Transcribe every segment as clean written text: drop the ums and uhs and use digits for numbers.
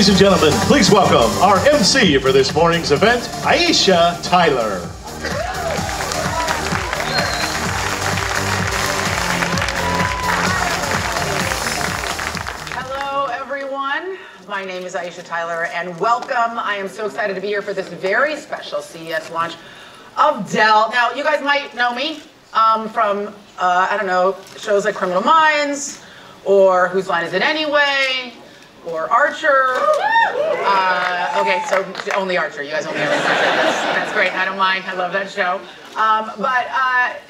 Ladies and gentlemen, please welcome our MC for this morning's event, Aisha Tyler. Hello, everyone. My name is Aisha Tyler, and welcome. I am so excited to be here for this very special CES launch of Dell. Now, you guys might know me from, I don't know, shows like Criminal Minds, or Whose Line Is It Anyway? Or Archer. Okay, so only Archer. You guys only know Archer. That's great. I don't mind. I love that show. But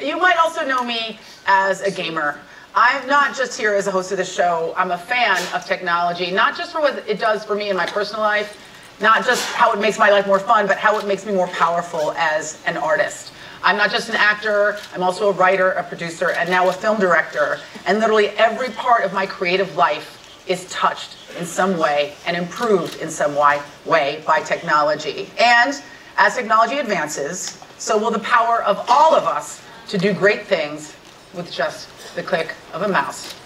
you might also know me as a gamer. I'm not just here as a host of the show. I'm a fan of technology, not just for what it does for me in my personal life, not just how it makes my life more fun, but how it makes me more powerful as an artist. I'm not just an actor, I'm also a writer, a producer, and now a film director. And literally every part of my creative life is touched in some way and improved in some way by technology. And as technology advances, so will the power of all of us to do great things with just the click of a mouse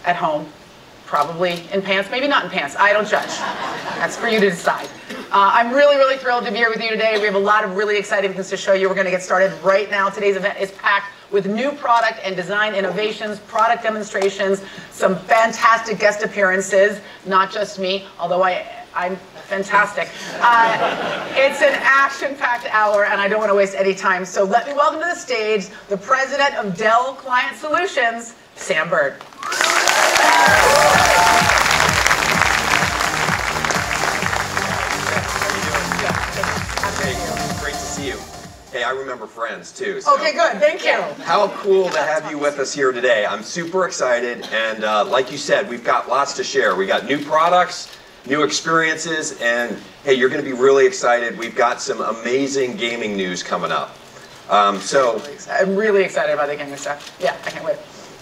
at home, probably in pants, maybe not in pants. I don't judge. That's for you to decide. I'm really, really thrilled to be here with you today. We have a lot of really exciting things to show you. We're going to get started right now. Today's event is packed with new product and design innovations, product demonstrations, some fantastic guest appearances, not just me, although I'm fantastic. It's an action-packed hour, and I don't want to waste any time. So let me welcome to the stage the president of Dell Client Solutions, Sam Bird. Great to see you. Hey, I remember Friends too. So okay, good. Thank you. How cool to have you with us here today. I'm super excited, and like you said, we've got lots to share. We got new products, new experiences, and hey, you're going to be really excited. We've got some amazing gaming news coming up. I'm really excited about the gaming stuff. Yeah, I can't wait.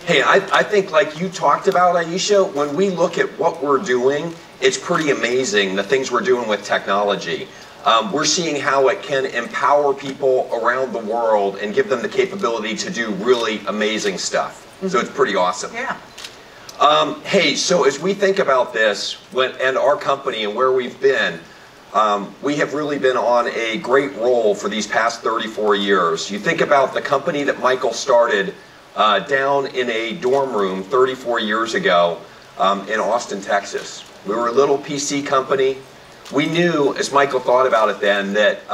Hey, I think like you talked about, Aisha, when we look at what we're doing, it's pretty amazing, the things we're doing with technology. We're seeing how it can empower people around the world and give them the capability to do really amazing stuff. So it's pretty awesome. Yeah. Hey, so as we think about this and our company and where we've been, we have really been on a great roll for these past 34 years. You think about the company that Michael started down in a dorm room 34 years ago in Austin, Texas. We were a little PC company. We knew, as Michael thought about it then, that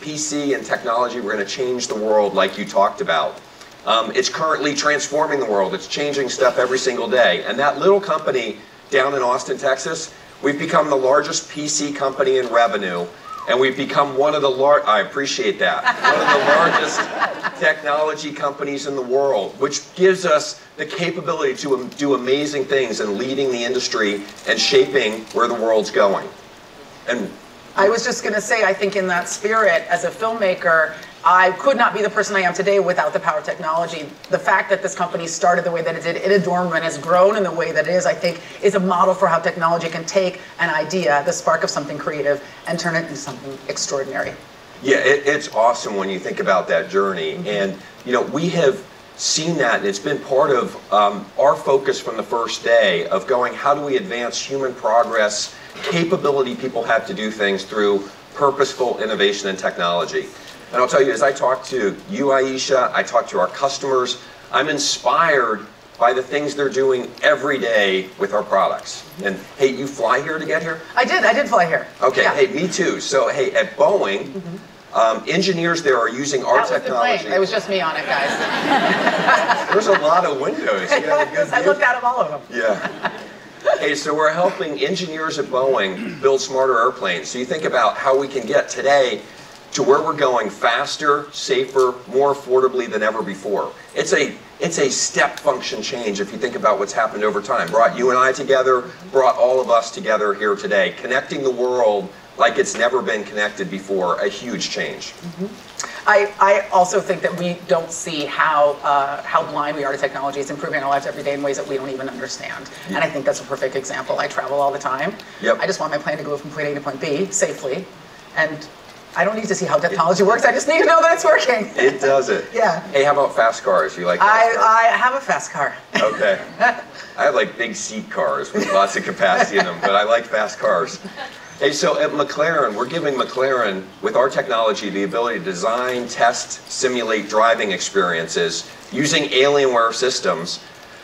PC and technology were going to change the world like you talked about. It's currently transforming the world. It's changing stuff every single day. And that little company down in Austin, Texas, we've become the largest PC company in revenue. And we've become one of the I appreciate that, one of the largest technology companies in the world, which gives us the capability to do amazing things and leading the industry and shaping where the world's going. And I was just going to say, I think in that spirit, as a filmmaker, I could not be the person I am today without the power of technology. The fact that this company started the way that it did in a dorm room and has grown in the way that it is, I think, is a model for how technology can take an idea, the spark of something creative, and turn it into something extraordinary. Yeah, it's awesome when you think about that journey. And, you know, we have seen that, and it's been part of our focus from the first day of going, how do we advance human progress, capability people have to do things through purposeful innovation and technology. And I'll tell you, as I talk to you, Aisha, I talk to our customers, I'm inspired by the things they're doing every day with our products. And hey, you fly here to get here? I did fly here. Okay, yeah. Hey, me too. So hey, at Boeing, engineers there are using our technology. It was just me on it, guys. There's a lot of windows. You got a good I looked at them, all of them. Yeah. Hey, so we're helping engineers at Boeing build smarter airplanes. So you think about how we can get today to where we're going faster, safer, more affordably than ever before. It's a step function change if you think about what's happened over time. Brought you and I together, brought all of us together here today, connecting the world like it's never been connected before, a huge change. I also think that we don't see how blind we are to technology. It's improving our lives every day in ways that we don't even understand. And I think that's a perfect example. I travel all the time. Yep. I just want my plane to go from point A to point B safely. And I don't need to see how technology works. I just need to know that it's working. It does it. Yeah. Hey, how about fast cars? You like fast cars? I have a fast car. Okay. I have like big seat cars with lots of capacity in them, but I like fast cars. Hey, so at Mclaren, we're giving Mclaren, with our technology, the ability to design, test, simulate driving experiences using Alienware systems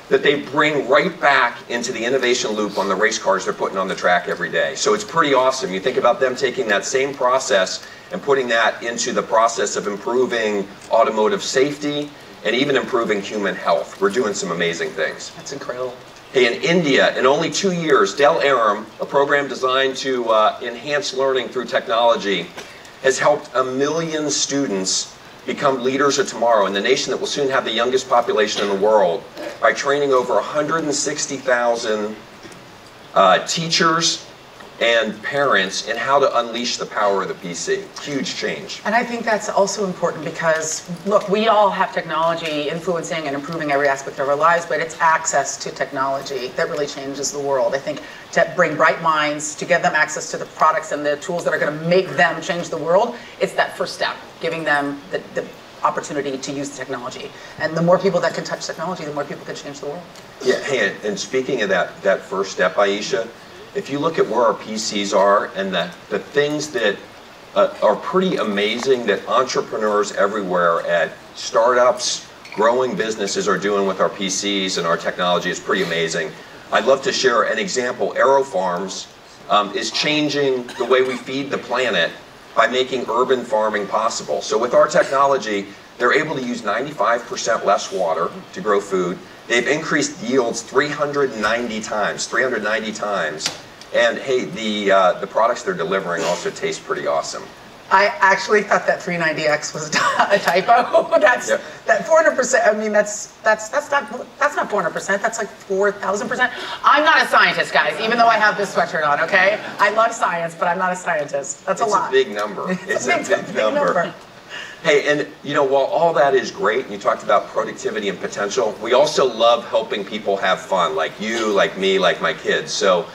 that they bring right back into the innovation loop on the race cars they're putting on the track every day. So it's pretty awesome. You think about them taking that same process and putting that into the process of improving automotive safety and even improving human health. We're doing some amazing things. That's incredible. Hey, in India, in only 2 years, Dell Aram, a program designed to enhance learning through technology, has helped 1 million students become leaders of tomorrow in the nation that will soon have the youngest population in the world by training over 160,000 teachers and parents in how to unleash the power of the PC. Huge change. And I think that's also important because, look, we all have technology influencing and improving every aspect of our lives, but it's access to technology that really changes the world. I think to bring bright minds, to give them access to the products and the tools that are going to make them change the world, it's that first step, giving them the opportunity to use the technology. And the more people that can touch technology, the more people can change the world. Yeah, hey, and speaking of that first step, Aisha, if you look at where our PCs are and the things that are pretty amazing that entrepreneurs everywhere at startups, growing businesses are doing with our PCs and our technology is pretty amazing. I'd love to share an example. AeroFarms is changing the way we feed the planet by making urban farming possible. So with our technology, they're able to use 95% less water to grow food. They've increased yields 390 times. And hey, the products they're delivering also taste pretty awesome. I actually thought that 390X was a typo. That 400%. I mean, that's not 400%. That's like 4,000%. I'm not a scientist, guys. Even though I have this sweatshirt on. Okay, I love science, but I'm not a scientist. That's a lot. It's a big number. It's a big number. Hey, and you know, while all that is great, and you talked about productivity and potential, we also love helping people have fun, like you, like me, like my kids. So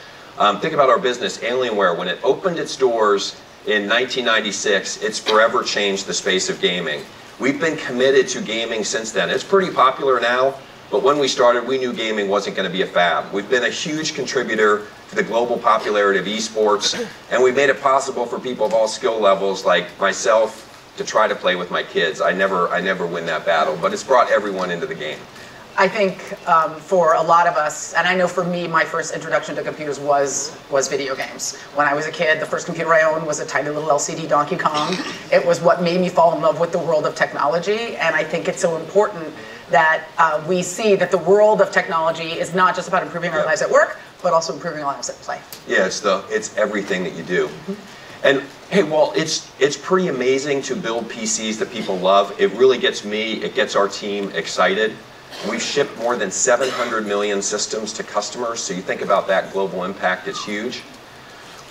think about our business, Alienware. When it opened its doors in 1996, it's forever changed the space of gaming. We've been committed to gaming since then. It's pretty popular now, but when we started, we knew gaming wasn't going to be a fad. We've been a huge contributor to the global popularity of esports, and we've made it possible for people of all skill levels, like myself, to try to play with my kids. I never win that battle, but it's brought everyone into the game. I think for a lot of us, and I know for me, my first introduction to computers was video games. When I was a kid, the first computer I owned was a tiny little LCD Donkey Kong. It was what made me fall in love with the world of technology, and I think it's so important that we see that the world of technology is not just about improving our lives at work, but also improving our lives at play. Yeah, it's everything that you do. And hey, well, it's pretty amazing to build PCs that people love. It really gets me, it gets our team excited. We've shipped more than 700 million systems to customers, so you think about that global impact, it's huge.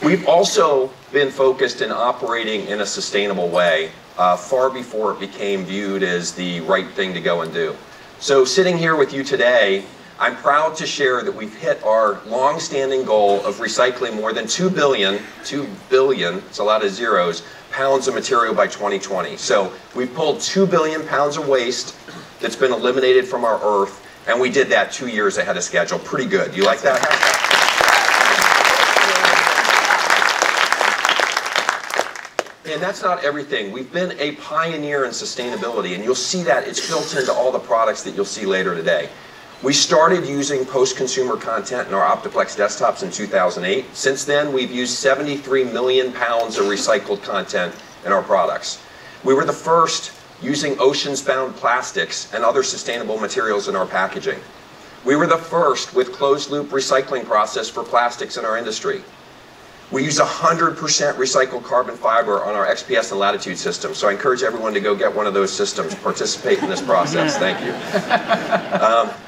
We've also been focused in operating in a sustainable way far before it became viewed as the right thing to go and do. So sitting here with you today, I'm proud to share that we've hit our long-standing goal of recycling more than 2 billion, it's a lot of zeros, pounds of material by 2020. So we've pulled 2 billion pounds of waste that's been eliminated from our Earth, and we did that 2 years ahead of schedule. Pretty good. You like that? And that's not everything. We've been a pioneer in sustainability, and you'll see that it's built into all the products that you'll see later today. We started using post-consumer content in our Optiplex desktops in 2008. Since then, we've used 73 million pounds of recycled content in our products. We were the first using oceans-bound plastics and other sustainable materials in our packaging. We were the first with closed-loop recycling process for plastics in our industry. We use 100% recycled carbon fiber on our XPS and Latitude systems, so I encourage everyone to go get one of those systems, participate in this process. Thank you.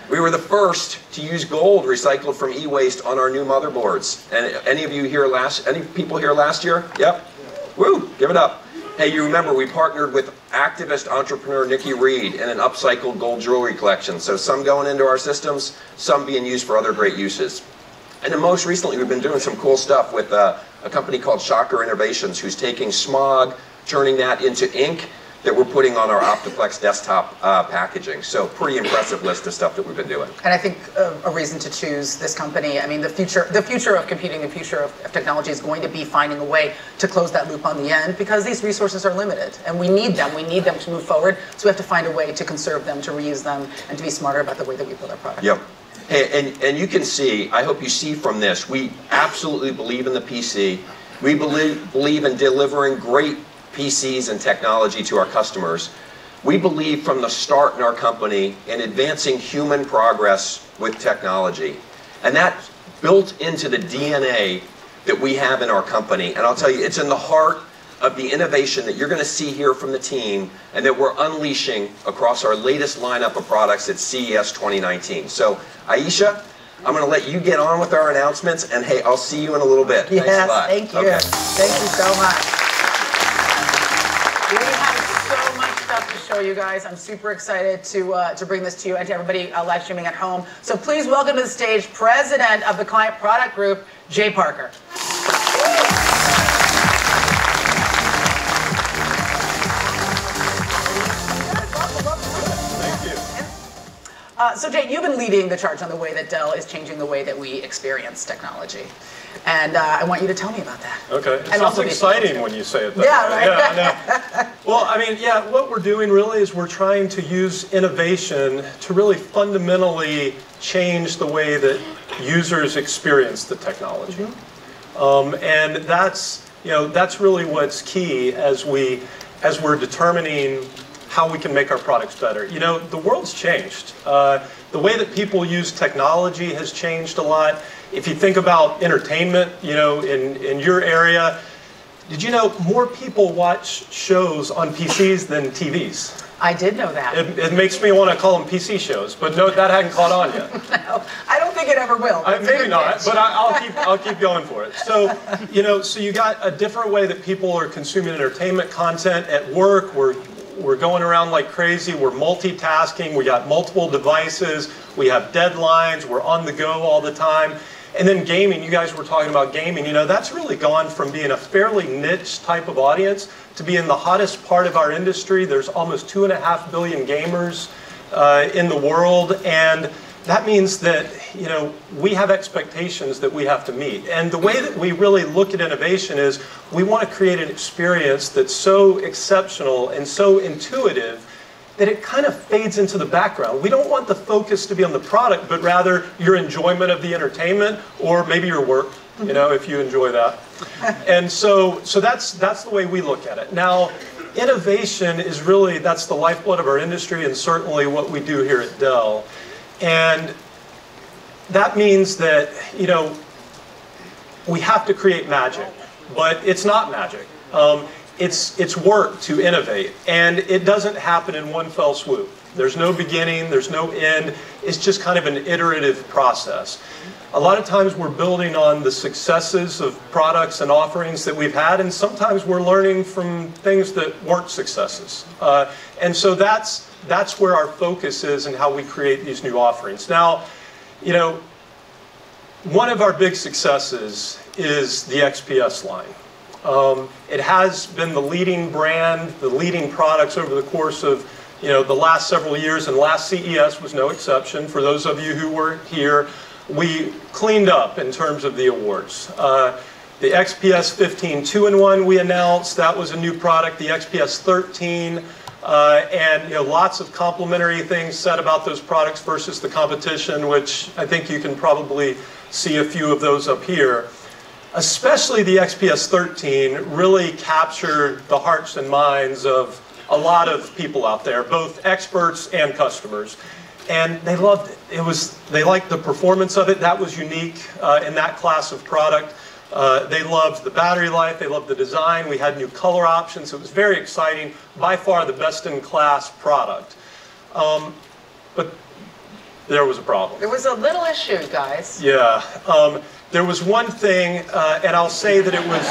We were the first to use gold recycled from e-waste on our new motherboards. And any people here last year? Yep. Woo, give it up. Hey, you remember we partnered with activist entrepreneur Nikki Reed in an upcycled gold jewelry collection. So some going into our systems, some being used for other great uses. And then most recently, we've been doing some cool stuff with a company called Shocker Innovations, who's taking smog, turning that into ink that we're putting on our Optiplex desktop packaging. So pretty impressive list of stuff that we've been doing. And I think a reason to choose this company, I mean, the future of computing, the future of technology is going to be finding a way to close that loop on the end, because these resources are limited and we need them. We need them to move forward. So we have to find a way to conserve them, to reuse them, and to be smarter about the way that we build our products. Yep. Hey, and you can see, I hope you see from this, we absolutely believe in the PC. We believe in delivering great PCs and technology to our customers. We believe from the start in our company in advancing human progress with technology. And that's built into the DNA that we have in our company. And I'll tell you, it's in the heart of the innovation that you're going to see here from the team and that we're unleashing across our latest lineup of products at CES 2019. So, Aisha, I'm going to let you get on with our announcements, and hey, I'll see you in a little bit. Yes, Thanks a lot. thank you. Okay. Thank you so much. We have so much stuff to show you guys. I'm super excited to bring this to you and to everybody live streaming at home. So please welcome to the stage President of the Client Product Group, Jay Parker. So Jay, you've been leading the charge on the way that Dell is changing the way that we experience technology. And I want you to tell me about that. Okay. It sounds exciting when you say it that way. Yeah, right. Yeah, well, I mean, yeah, what we're doing really is we're trying to use innovation to really fundamentally change the way that users experience the technology. And that's, that's really what's key as we're determining how we can make our products better. The world's changed. The way that people use technology has changed a lot. If you think about entertainment, in your area, did you know more people watch shows on PCs than TVs? I did know that. It makes me want to call them PC shows, but no, that hadn't caught on yet. No, I don't think it ever will. Maybe not, but I'll keep going for it. So, so you got a different way that people are consuming entertainment content at work. We're going around like crazy. We're multitasking. We got multiple devices. We have deadlines. We're on the go all the time. And then gaming, you guys were talking about gaming. That's really gone from being a fairly niche type of audience to being the hottest part of our industry. There's almost 2.5 billion gamers in the world. And that means that, we have expectations that we have to meet. And the way that we really look at innovation is we want to create an experience that's so exceptional and so intuitive that it kind of fades into the background. We don't want the focus to be on the product, but rather your enjoyment of the entertainment or maybe your work, if you enjoy that. And so that's the way we look at it. Now, innovation is really, that's the lifeblood of our industry and certainly what we do here at Dell. And that means that, we have to create magic, but it's not magic. It's work to innovate, and it doesn't happen in one fell swoop. There's no beginning, there's no end. It's just kind of an iterative process. A lot of times we're building on the successes of products and offerings that we've had, and sometimes we're learning from things that weren't successes. And so that's where our focus is and how we create these new offerings. Now, one of our big successes is the XPS line. It has been the leading brand, the leading products over the course of the last several years, and last CES was no exception. For those of you who were here, we cleaned up in terms of the awards. The XPS 15 2-in-1 we announced, that was a new product. The XPS 13, and lots of complimentary things said about those products versus the competition, which I think you can probably see a few of those up here. Especially the XPS 13 really captured the hearts and minds of a lot of people out there, both experts and customers. And they loved it. They liked the performance of it. That was unique in that class of product. They loved the battery life. They loved the design. We had new color options. It was very exciting. By far the best-in-class product. But there was a problem. There was a little issue, guys. Yeah. There was one thing, and I'll say that it was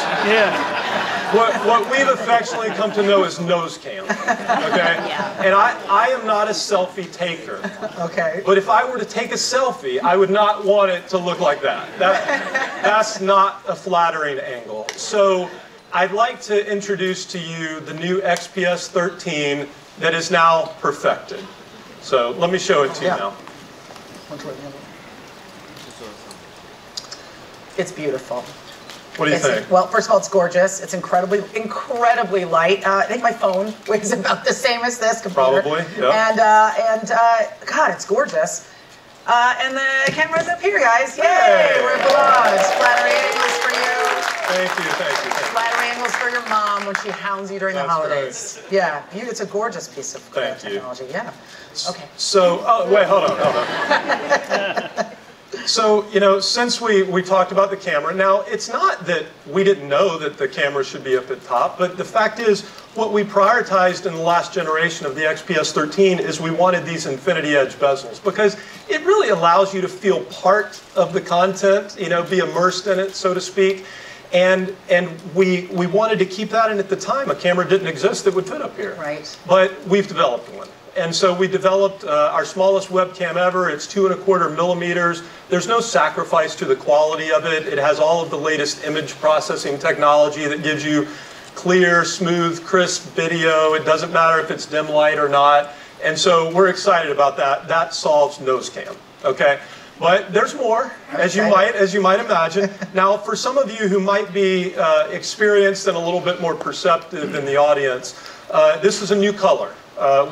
what we've affectionately come to know as nose cam. Okay? Yeah. And I am not a selfie taker. Okay. But if I were to take a selfie, I would not want it to look like that. That's not a flattering angle. So I'd like to introduce to you the new XPS 13 that is now perfected. So let me show it to you now. It's beautiful. What do you think? Well, first of all, it's gorgeous. It's incredibly light. I think my phone weighs about the same as this computer. Probably, yeah. And God, it's gorgeous. And the camera's up here, guys. Yay! Hey. We're applause. Flattery angles for you. Thank you, thank you. Flattery angles for your mom when she hounds you during the holidays. Right. Yeah, it's a gorgeous piece of technology. Yeah. Okay. So, wait, hold on. So, you know, since we talked about the camera, now it's not that we didn't know that the camera should be up at top, but the fact is what we prioritized in the last generation of the XPS 13 is we wanted these infinity edge bezels because it really allows you to feel part of the content, you know, be immersed in it, so to speak. And we wanted to keep that, and at the time a camera didn't exist that would fit up here. Right. But we've developed one. And so we developed our smallest webcam ever. It's 2¼ millimeters. There's no sacrifice to the quality of it. It has all of the latest image processing technology that gives you clear, smooth, crisp video. It doesn't matter if it's dim light or not. And so we're excited about that. That solves nose cam, okay? But there's more, as you might imagine. Now, for some of you who might be experienced and a little bit more perceptive in the audience, this is a new color.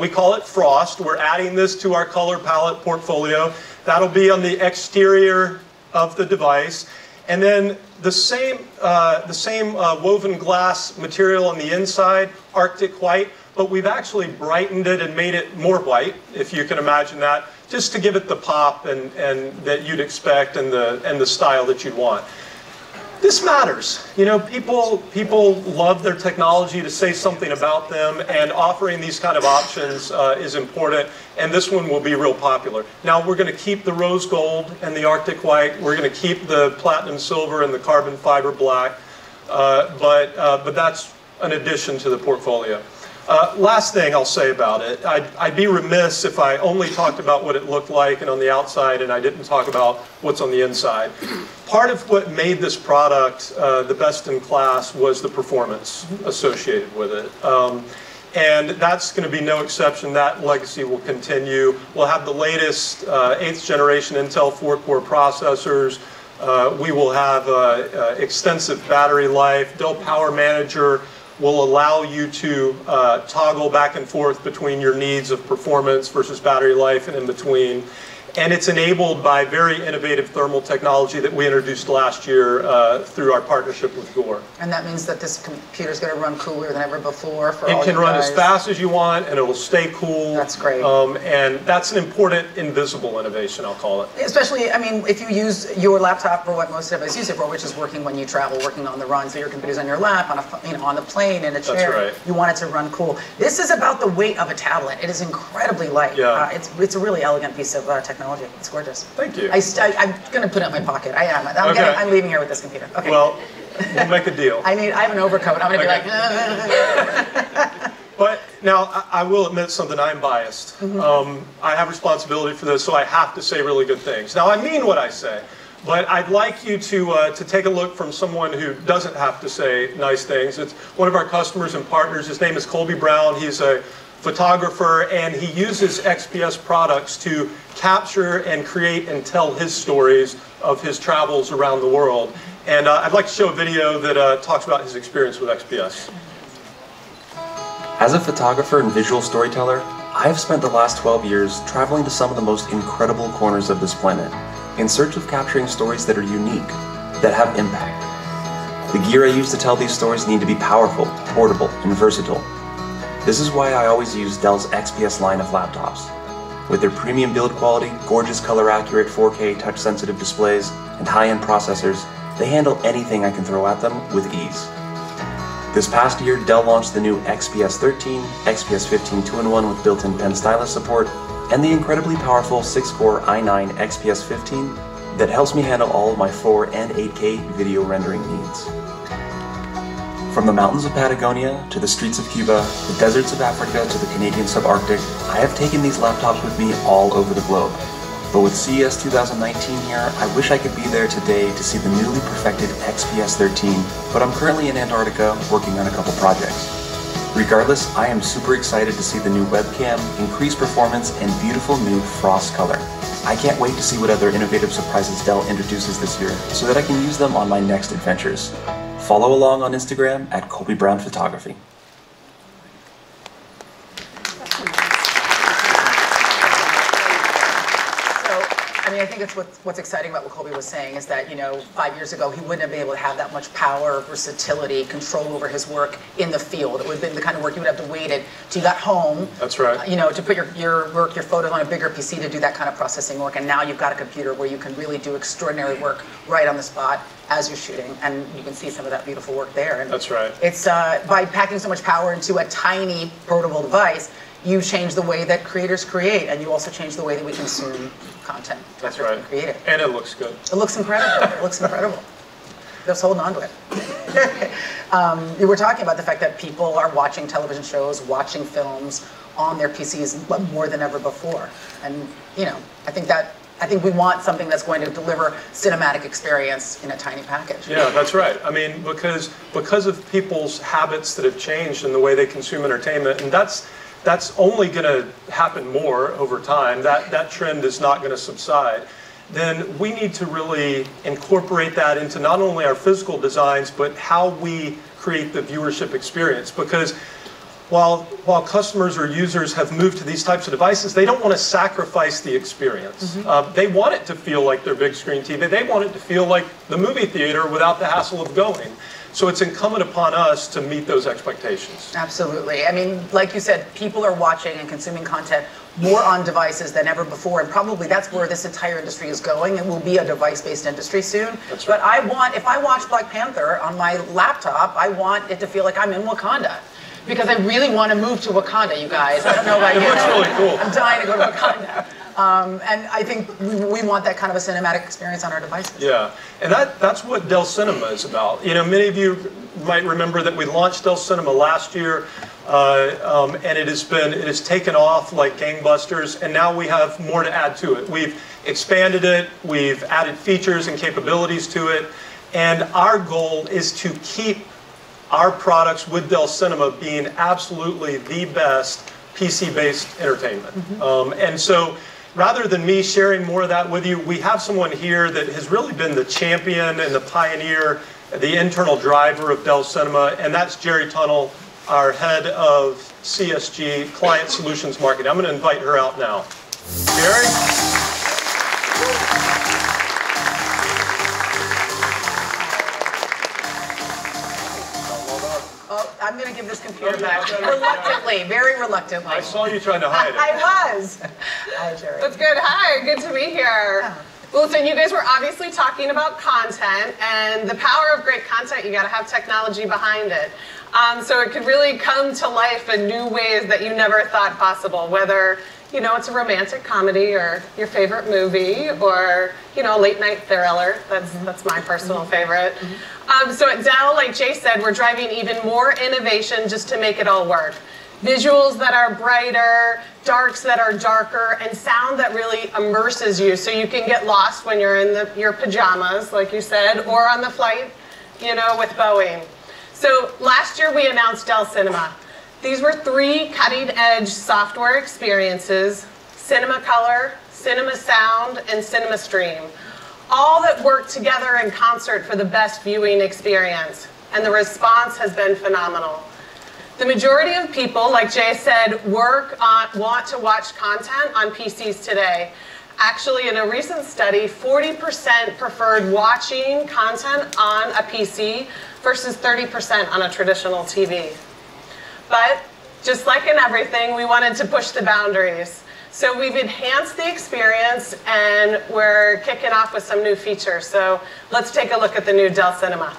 We call it Frost. We're adding this to our color palette portfolio. That'll be on the exterior of the device. And then the same woven glass material on the inside, Arctic white, but we've actually brightened it and made it more white, if you can imagine that, just to give it the pop and that you'd expect and the style that you'd want. This matters. You know, people love their technology to say something about them, and offering these kind of options is important, and this one will be real popular. Now, we're going to keep the rose gold and the Arctic white. We're going to keep the platinum silver and the carbon fiber black, but that's an addition to the portfolio. Last thing I'll say about it, I'd be remiss if I only talked about what it looked like and on the outside and I didn't talk about what's on the inside. Part of what made this product the best in class was the performance associated with it. And that's going to be no exception. That legacy will continue. We'll have the latest 8th generation Intel 4-core processors. We will have extensive battery life. Dell Power Manager will allow you to toggle back and forth between your needs of performance versus battery life and in between. And it's enabled by very innovative thermal technology that we introduced last year through our partnership with Gore. And that means that this computer is going to run cooler than ever before for all you guys. It can run as fast as you want, and it'll stay cool. That's great. And that's an important invisible innovation, I'll call it. Especially, I mean, if you use your laptop for what most of us use it for, which is working when you travel, working on the run, so your computer's on your lap, on the plane, in a chair. That's right. You want it to run cool. This is about the weight of a tablet. It is incredibly light. Yeah. It's a really elegant piece of technology. It's gorgeous. Thank you. I'm going to put it in my pocket. I am. I'm leaving here with this computer. Okay. Well, we'll make a deal. I have an overcoat. I'm going to be like. But now, I will admit something, I'm biased. I have responsibility for this, so I have to say really good things. Now, I mean what I say, but I'd like you to take a look from someone who doesn't have to say nice things. It's one of our customers and partners. His name is Colby Brown. He's a photographer, and he uses XPS products to capture and create and tell his stories of his travels around the world. And I'd like to show a video that talks about his experience with XPS. As a photographer and visual storyteller, I have spent the last 12 years traveling to some of the most incredible corners of this planet in search of capturing stories that are unique, that have impact. The gear I use to tell these stories need to be powerful, portable, and versatile. This is why I always use Dell's XPS line of laptops. With their premium build quality, gorgeous color-accurate 4K touch-sensitive displays, and high-end processors, they handle anything I can throw at them with ease. This past year, Dell launched the new XPS 13, XPS 15 2-in-1 with built-in pen stylus support, and the incredibly powerful 6-core i9 XPS 15 that helps me handle all of my 4 and 8K video rendering needs. From the mountains of Patagonia to the streets of Cuba, the deserts of Africa to the Canadian subarctic, I have taken these laptops with me all over the globe. But with CES 2019 here, I wish I could be there today to see the newly perfected XPS 13, but I'm currently in Antarctica working on a couple projects. Regardless, I am super excited to see the new webcam, increased performance, and beautiful new frost color. I can't wait to see what other innovative surprises Dell introduces this year so that I can use them on my next adventures. Follow along on Instagram at Colby Brown Photography. I mean, I think it's what's exciting about what Colby was saying is that, 5 years ago, he wouldn't have been able to have that much power, versatility, control over his work in the field. It would have been the kind of work you would have to wait till you got home. That's right. To put your work, your photos on a bigger PC to do that kind of processing work. And now you've got a computer where you can really do extraordinary work right on the spot as you're shooting. And you can see some of that beautiful work there. And that's right. It's by packing so much power into a tiny portable device, you change the way that creators create, and you also change the way that we consume content. That's right. Create it. And it looks good. It looks incredible. It looks incredible. Just holding on to it. You were talking about the fact that people are watching television shows, watching films on their PCs more than ever before. And, I think we want something that's going to deliver cinematic experience in a tiny package. Yeah, that's right. I mean, because of people's habits that have changed in the way they consume entertainment, and that's only going to happen more over time. That trend is not going to subside. Then we need to really incorporate that into not only our physical designs, but how we create the viewership experience. Because while customers or users have moved to these types of devices, they don't want to sacrifice the experience. Mm-hmm. They want it to feel like their big screen TV. They want it to feel like the movie theater without the hassle of going. So it's incumbent upon us to meet those expectations. Absolutely. I mean, like you said, people are watching and consuming content more on devices than ever before, and probably that's where this entire industry is going. It will be a device-based industry soon. That's right. But if I watch Black Panther on my laptop, I want it to feel like I'm in Wakanda. Because I really want to move to Wakanda, you guys. I don't know about you. It looks really cool. I'm dying to go to Wakanda. And I think we want that kind of a cinematic experience on our devices. Yeah, and that's what Dell Cinema is about. Many of you might remember that we launched Dell Cinema last year, and it has taken off like gangbusters, and now we have more to add to it. We've expanded it, we've added features and capabilities to it, and our goal is to keep our products with Dell Cinema being absolutely the best PC-based entertainment. Mm-hmm. And so, rather than me sharing more of that with you, we have someone here that has really been the champion and the pioneer, the internal driver of Dell Cinema, and that's Jerry Tunnell, our head of CSG, Client Solutions Marketing. I'm going to invite her out now. Jerry? I'm going to give this computer back reluctantly, very reluctantly. I saw you trying to hide it. I was. Hi, Jerry. That's good. Hi, good to be here. Yeah. Well, listen, you guys were obviously talking about content, and the power of great content, you got to have technology behind it. So it could really come to life in new ways that you never thought possible, whether it's a romantic comedy or your favorite movie or, a late night thriller. That's my personal favorite. So at Dell, like Jay said, we're driving even more innovation just to make it all work. Visuals that are brighter, darks that are darker, and sound that really immerses you so you can get lost when you're in your pajamas, like you said, or on the flight, with Boeing. So last year we announced Dell Cinema. These were 3 cutting-edge software experiences: Cinema Color, Cinema Sound, and Cinema Stream. All that work together in concert for the best viewing experience. And the response has been phenomenal. The majority of people, like Jay said, want to watch content on PCs today. Actually, in a recent study, 40% preferred watching content on a PC versus 30% on a traditional TV. But just like in everything, we wanted to push the boundaries. So we've enhanced the experience, and we're kicking off with some new features. So let's take a look at the new Dell Cinema.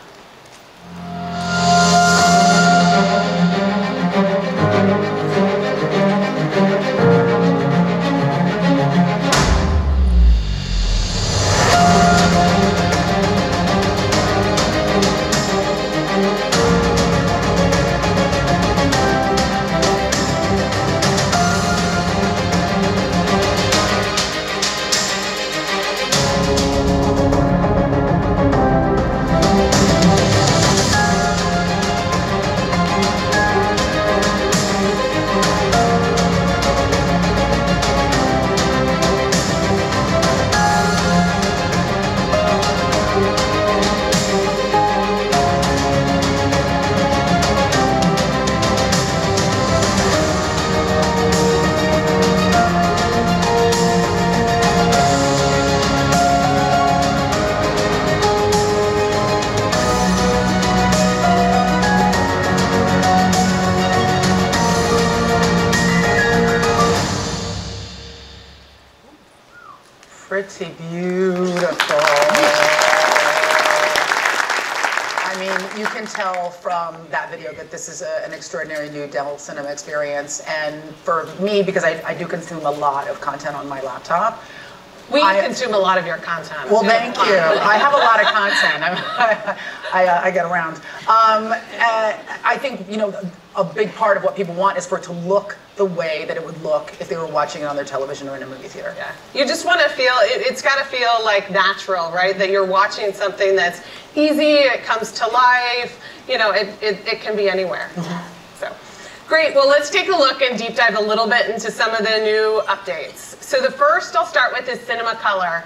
pretty beautiful. I mean, you can tell from that video that this is an extraordinary new Dell Cinema experience. And for me, because I do consume a lot of content on my laptop. We consume a lot of your content. Well, thank you. I have a lot of content. I get around. I think, you know, a big part of what people want is for it to look the way that it would look if they were watching it on their television or in a movie theater. Yeah. You just want to feel, it's got to feel like natural, right? That you're watching something that's easy, it comes to life, you know, it can be anywhere. So, great, well let's take a look and deep dive a little bit into some of the new updates. So the first I'll start with is Cinema Color.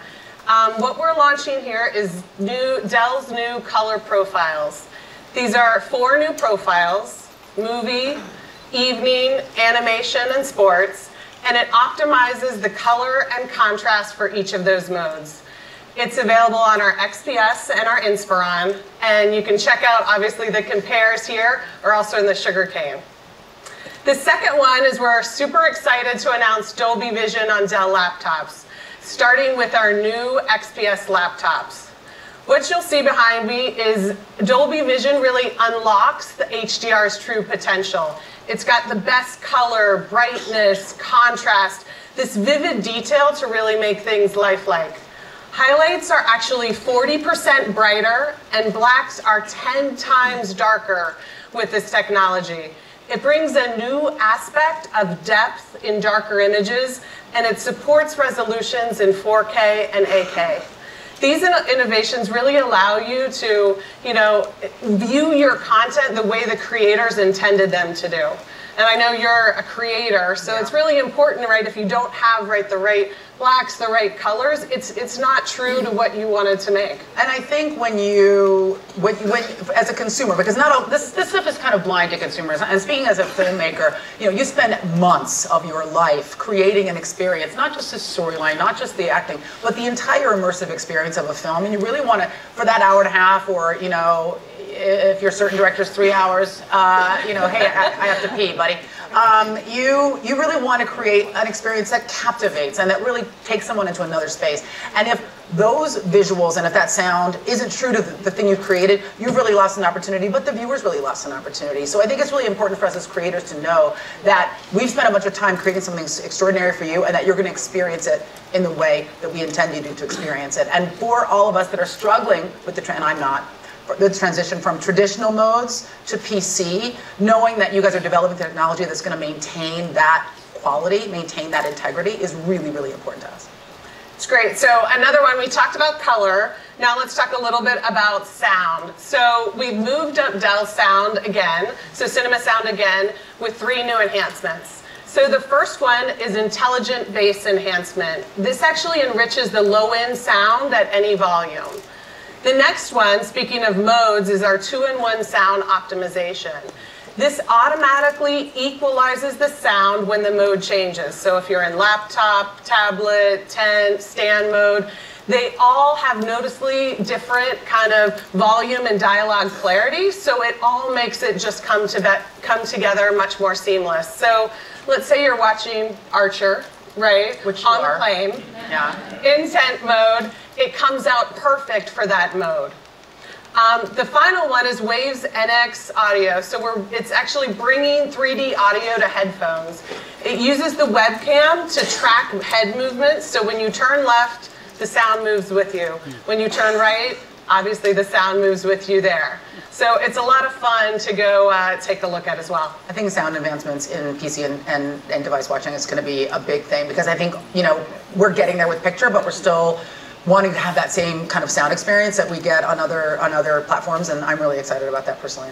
What we're launching here is Dell's new color profiles. These are 4 new profiles: movie, evening, animation, and sports, and it optimizes the color and contrast for each of those modes. It's available on our XPS and our Inspiron, and you can check out obviously the compares here, or also in the Sugarcane. The second one is we're super excited to announce Dolby Vision on Dell laptops, starting with our new XPS laptops. What you'll see behind me is Dolby Vision really unlocks the HDR's true potential. It's got the best color, brightness, contrast, this vivid detail to really make things lifelike. Highlights are actually 40% brighter, and blacks are 10 times darker with this technology. It brings a new aspect of depth in darker images, and it supports resolutions in 4K and 8K. These innovations really allow you to, you know, view your content the way the creators intended them to do. And I know you're a creator, so it's really important, right? If you don't have the right blacks, the right colors, it's not true to what you wanted to make. And I think when as a consumer, because not all, this stuff is kind of blind to consumers. And speaking as a filmmaker, you know, you spend months of your life creating an experience, not just the storyline, not just the acting, but the entire immersive experience of a film. And you really want to, for that hour and a half, or you know, if you're certain directors, 3 hours, you know, hey, I have to pee, buddy. You really want to create an experience that captivates and that really takes someone into another space. And if those visuals and if that sound isn't true to the thing you've created, you've really lost an opportunity, but the viewers really lost an opportunity. So I think it's really important for us as creators to know that we've spent a bunch of time creating something extraordinary for you, and that you're going to experience it in the way that we intend you to experience it. And for all of us that are struggling with the trend, I'm not, the transition from traditional modes to PC, knowing that you guys are developing technology that's going to maintain that quality, maintain that integrity, is really, really important to us. It's great. So another one, we talked about color. Now let's talk a little bit about sound. So we've moved up Dell Sound again, so Cinema Sound again, with 3 new enhancements. So the first one is Intelligent Bass Enhancement. This actually enriches the low-end sound at any volume. The next one, speaking of modes, is our 2-in-1 sound optimization. This automatically equalizes the sound when the mode changes. So if you're in laptop, tablet, tent, stand mode, they all have noticeably different kind of volume and dialogue clarity, so it all makes it just come together much more seamless. So let's say you're watching Archer, right? Which on the plane. Yeah. In tent mode, it comes out perfect for that mode. The final one is Waves NX Audio. So it's actually bringing 3D audio to headphones. It uses the webcam to track head movements. So when you turn left, the sound moves with you. When you turn right, obviously the sound moves with you there. So it's a lot of fun to go take a look at as well. I think sound advancements in PC and device watching is going to be a big thing, because I think, you know, we're getting there with picture, but we're still wanting to have that same kind of sound experience that we get on other platforms, and I'm really excited about that personally.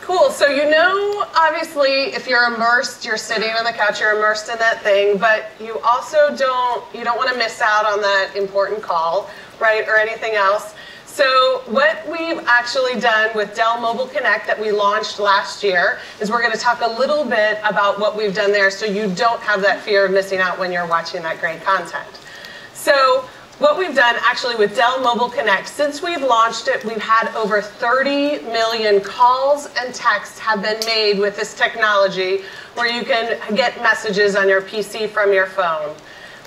Cool. So you know, obviously, if you're immersed, you're sitting on the couch, you're immersed in that thing, but you also don't want to miss out on that important call, right, or anything else. So what we've actually done with Dell Mobile Connect that we launched last year is we're going to talk a little bit about what we've done there, so you don't have that fear of missing out when you're watching that great content. So what we've done actually with Dell Mobile Connect, since we've launched it, we've had over 30 million calls and texts have been made with this technology, where you can get messages on your PC from your phone.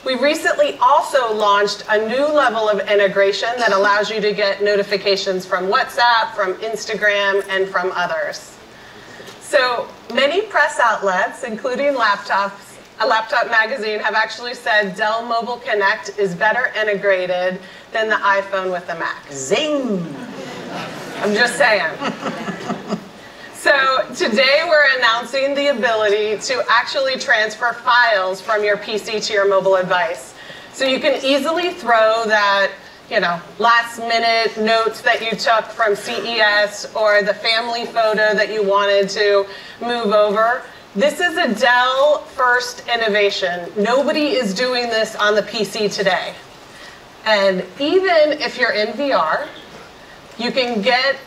We recently also launched a new level of integration that allows you to get notifications from WhatsApp, from Instagram, and from others. So many press outlets, including laptops, a Laptop Magazine, have actually said Dell Mobile Connect is better integrated than the iPhone with the Mac. Zing! I'm just saying. So today we're announcing the ability to actually transfer files from your PC to your mobile device. So you can easily throw that, last minute notes that you took from CES or the family photo that you wanted to move over. This is a Dell first innovation. Nobody is doing this on the PC today. And even if you're in VR, you can get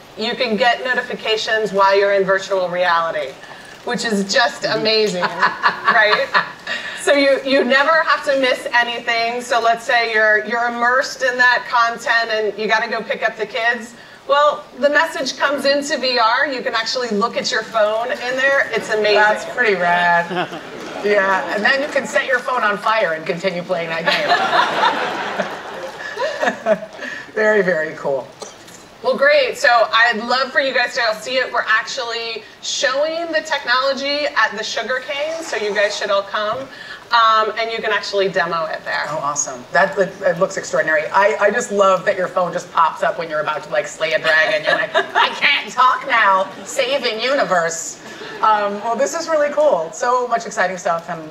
notifications while you're in virtual reality, which is just amazing, right? So you never have to miss anything. So let's say you're immersed in that content and you got to go pick up the kids. Well, the message comes into VR. You can actually look at your phone in there. It's amazing. That's pretty rad. Yeah, and then you can set your phone on fire and continue playing that game. Very, very cool. Well, great. So I'd love for you guys to see it. We're actually showing the technology at the Sugarcane, so you guys should all come. And you can actually demo it there. Oh, awesome. It looks extraordinary. I just love that your phone just pops up when you're about to slay a dragon. You're like, I can't talk now. Saving universe. Well, this is really cool. So much exciting stuff, and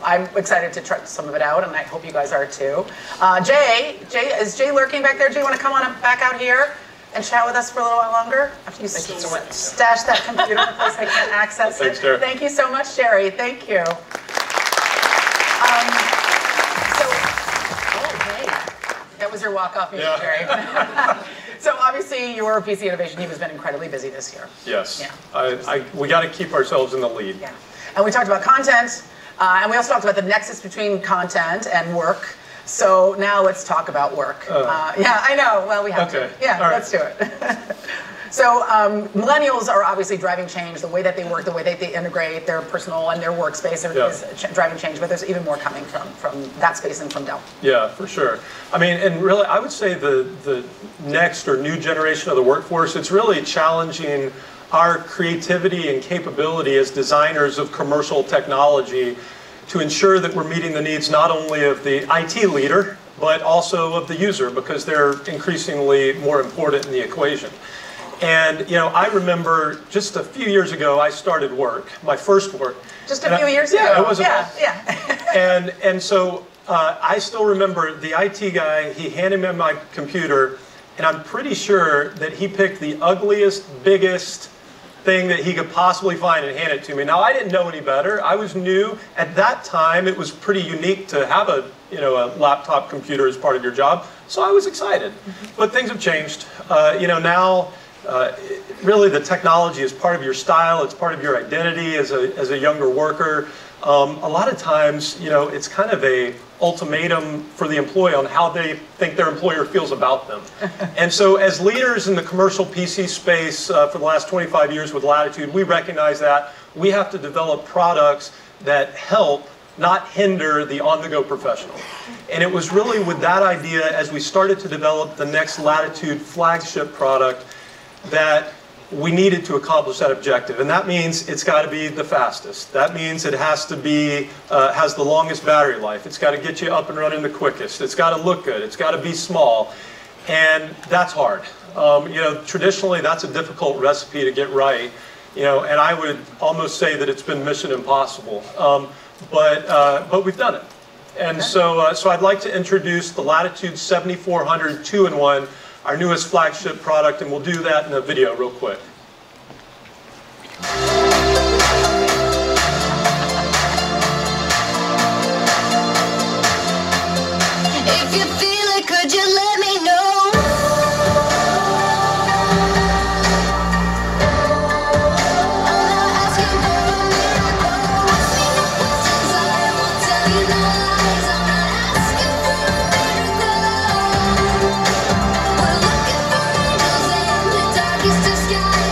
I'm excited to try some of it out, and I hope you guys are too. Is Jay lurking back there? Jay, want to come on back out here and chat with us for a little while longer? After you stash that computer in a place I can't access it. Thanks, Jerry. Thank you so much, Jerry. Thank you. That was your walk-off music, Jerry. So obviously your PC innovation team has been incredibly busy this year. Yes. Yeah. We got to keep ourselves in the lead. Yeah. And we talked about content, and we also talked about the nexus between content and work. So now let's talk about work. Yeah, I know. Well, we have to. Yeah, let's do it. So millennials are obviously driving change. The way that they work, the way that they integrate their personal and their workspace is driving change. But there's even more coming from that space and from Dell. Yeah, for sure. I mean, and really, I would say the next or new generation of the workforce, it's really challenging our creativity and capability as designers of commercial technology to ensure that we're meeting the needs not only of the IT leader, but also of the user, because they're increasingly more important in the equation. And I remember just a few years ago, I started work, my first work. Just a few years ago. Yeah, it wasn't long. Yeah. And so I still remember the IT guy, he handed me my computer, and I'm pretty sure that he picked the ugliest, biggest thing that he could possibly find and handed it to me. Now, I didn't know any better. I was new. At that time, it was pretty unique to have a laptop computer as part of your job. So I was excited. But things have changed. Now, really the technology is part of your style, it's part of your identity as a younger worker. A lot of times, it's kind of a ultimatum for the employee on how they think their employer feels about them. And so as leaders in the commercial PC space for the last 25 years with Latitude, we recognize that we have to develop products that help, not hinder, the on-the-go professional. And it was really with that idea as we started to develop the next Latitude flagship product that we needed to accomplish that objective. And that means it's got to be the fastest. That means it has to be, has the longest battery life. It's got to get you up and running the quickest. It's got to look good. It's got to be small. And that's hard. Traditionally that's a difficult recipe to get right. And I would almost say that it's been mission impossible. But we've done it. And so I'd like to introduce the Latitude 7400 2-in-1, our newest flagship product, and we'll do that in a video real quick. If you feel it, could you let me know? I'm not asking for a miracle. Ask me no questions, I won't tell you no lies. I'm not asking for a miracle. We're looking for angels in the darkest of skies.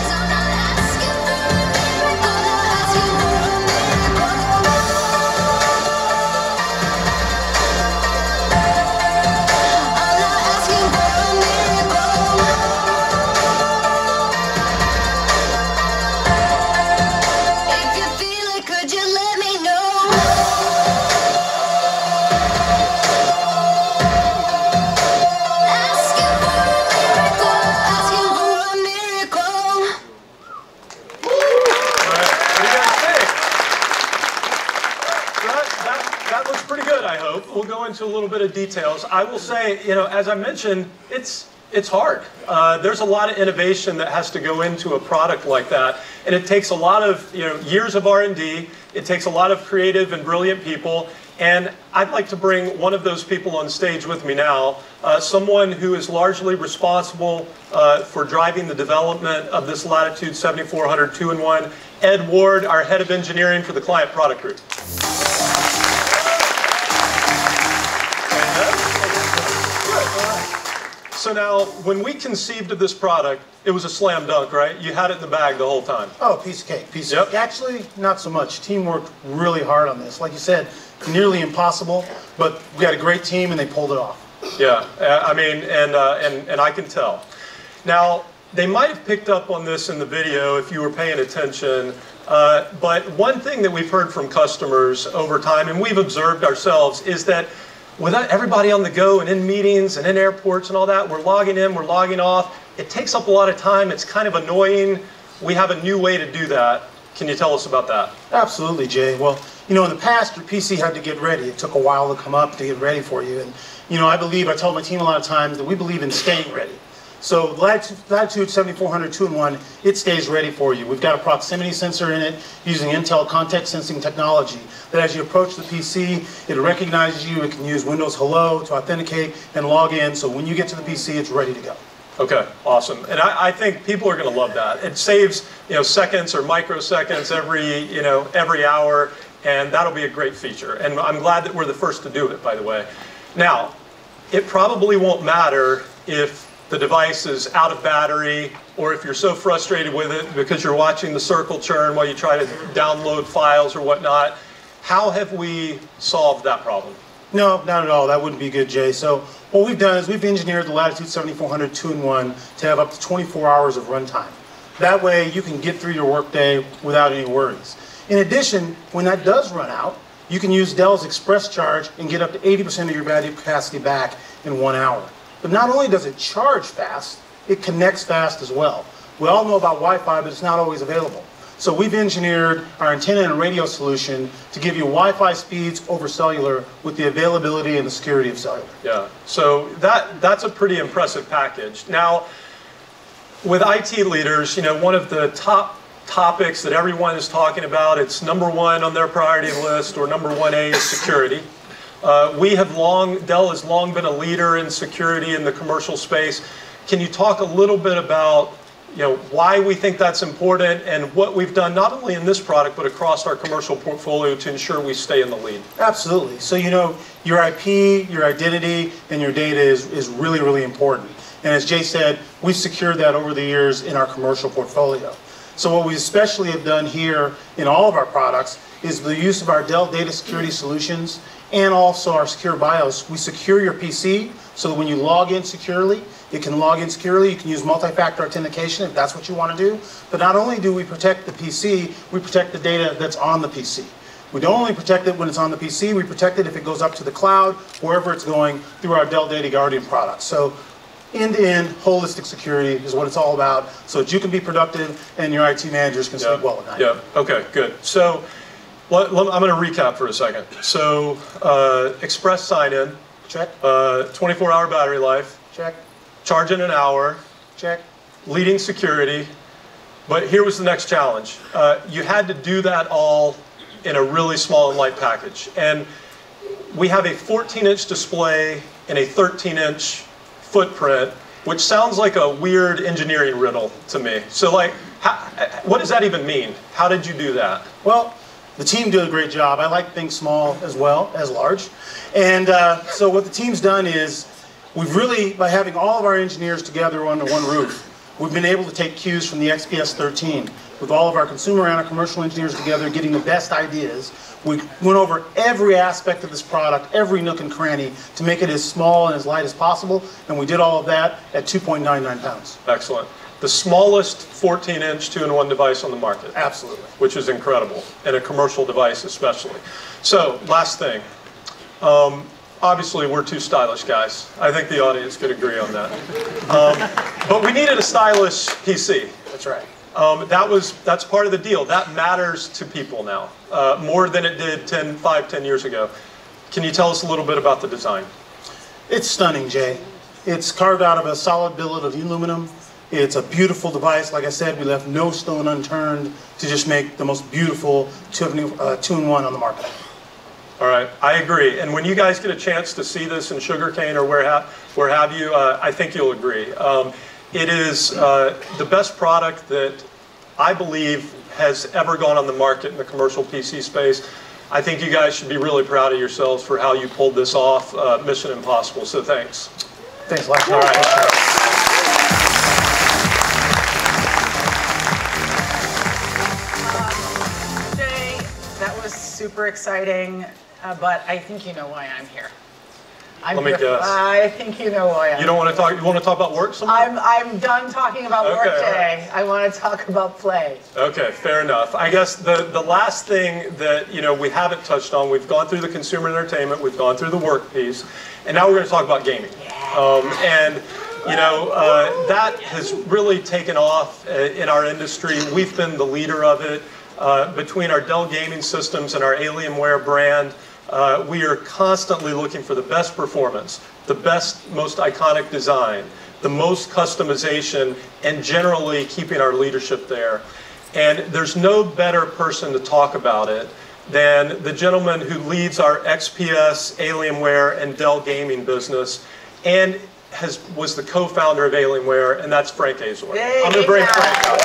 good, I hope. We'll go into a little bit of details. I will say, you know, as I mentioned, it's hard. There's a lot of innovation that has to go into a product like that, and it takes a lot of, you know, years of R&D. It takes a lot of creative and brilliant people, and I'd like to bring one of those people on stage with me now, someone who is largely responsible for driving the development of this Latitude 7400 2-in-1, Ed Ward, our head of engineering for the client product group. So now, when we conceived of this product, it was a slam dunk, right? You had it in the bag the whole time. Oh, piece of cake, piece of cake. Actually, not so much. Team worked really hard on this. Like you said, nearly impossible, but we had a great team and they pulled it off. Yeah, I mean, and I can tell. Now, they might have picked up on this in the video if you were paying attention, but one thing that we've heard from customers over time, and we've observed ourselves, is that without everybody on the go and in meetings and in airports and all that, we're logging in, we're logging off. It takes up a lot of time. It's kind of annoying. We have a new way to do that. Can you tell us about that? Absolutely, Jay. Well, you know, in the past, your PC had to get ready. It took a while to come up to get ready for you. And, you know, I tell my team a lot of times that we believe in staying ready. So Latitude 7400 2-in-1, it stays ready for you. We've got a proximity sensor in it using Intel context sensing technology that as you approach the PC, it recognizes you. It can use Windows Hello to authenticate and log in. So when you get to the PC, it's ready to go. Okay, awesome. And I think people are going to love that. It saves, you know, seconds or microseconds every hour, and that'll be a great feature. And I'm glad that we're the first to do it, by the way. Now, it probably won't matter if the device is out of battery, or if you're so frustrated with it because you're watching the circle churn while you try to download files or whatnot. How have we solved that problem? No, not at all. That wouldn't be good, Jay. So what we've done is we've engineered the Latitude 7400 2-in-1 to have up to 24 hours of runtime. That way you can get through your workday without any worries. In addition, when that does run out, you can use Dell's Express Charge and get up to 80% of your battery capacity back in 1 hour. But not only does it charge fast, it connects fast as well. We all know about Wi-Fi, but it's not always available. So we've engineered our antenna and radio solution to give you Wi-Fi speeds over cellular with the availability and the security of cellular. Yeah, so that's a pretty impressive package. Now, with IT leaders, you know, one of the top topics that everyone is talking about, it's #1 on their priority list, or #1A is security. Dell has long been a leader in security in the commercial space. Can you talk a little bit about, you know, why we think that's important and what we've done not only in this product but across our commercial portfolio to ensure we stay in the lead? Absolutely. So, you know, your IP, your identity, and your data is really, really important. And as Jay said, we've secured that over the years in our commercial portfolio. So what we especially have done here in all of our products is the use of our Dell Data Security Solutions and also our Secure BIOS. We secure your PC so that when you log in securely, it can log in securely. You can use multi-factor authentication if that's what you want to do. But not only do we protect the PC, we protect the data that's on the PC. We don't only protect it when it's on the PC, we protect it if it goes up to the cloud, wherever it's going, through our Dell Data Guardian product. So end-to-end holistic security is what it's all about, so that you can be productive and your IT managers can sleep well at night. Yeah, okay, good. So I'm going to recap for a second. So Express sign-in. Check. 24-hour battery life. Check. Charge in an hour. Check. Leading security. But here was the next challenge. You had to do that all in a really small and light package. And we have a 14-inch display and a 13-inch footprint, which sounds like a weird engineering riddle to me. So, like, what does that even mean? How did you do that? Well, the team did a great job. I like things small as well as large. And so what the team's done is we've really, by having all of our engineers together under one roof, we've been able to take cues from the XPS 13 with all of our consumer and our commercial engineers together, getting the best ideas. We went over every aspect of this product, every nook and cranny, to make it as small and as light as possible, and we did all of that at 2.99 pounds. Excellent. The smallest 14-inch 2-in-1 device on the market. Absolutely. Which is incredible, and a commercial device especially. So, last thing. Obviously, we're two stylish guys. I think the audience could agree on that. But we needed a Stylus Pc. That's right. That's part of the deal. That matters to people now, more than it did 10 years ago. Can you tell us a little bit about the design? It's stunning, Jay. It's carved out of a solid billet of aluminum. It's a beautiful device. Like I said, we left no stone unturned to just make the most beautiful 2-in-1 on the market. All right, I agree. And when you guys get a chance to see this in Sugarcane or where have you, I think you'll agree. It is the best product that I believe has ever gone on the market in the commercial PC space. I think you guys should be really proud of yourselves for how you pulled this off. Mission impossible, so thanks. Thanks a lot. All right. Jay, that was super exciting, but I think you know why I'm here. Let me guess. I think you know why I'm here. You don't want to talk. You want to talk about work some more? I'm done talking about work, Okay, all Jay. I want to talk about play. Okay, fair enough. I guess the last thing that we haven't touched on, we've gone through the consumer entertainment, we've gone through the work piece, and now we're going to talk about gaming. Yeah. That has really taken off in our industry. We've been the leader of it. Between our Dell Gaming Systems and our Alienware brand, we are constantly looking for the best performance, the best, most iconic design, the most customization, and generally keeping our leadership there. And there's no better person to talk about it than the gentleman who leads our XPS, Alienware, and Dell Gaming business, and was the co-founder of Alienware, and that's Frank Azor. Hey, I'm going to bring Frank out.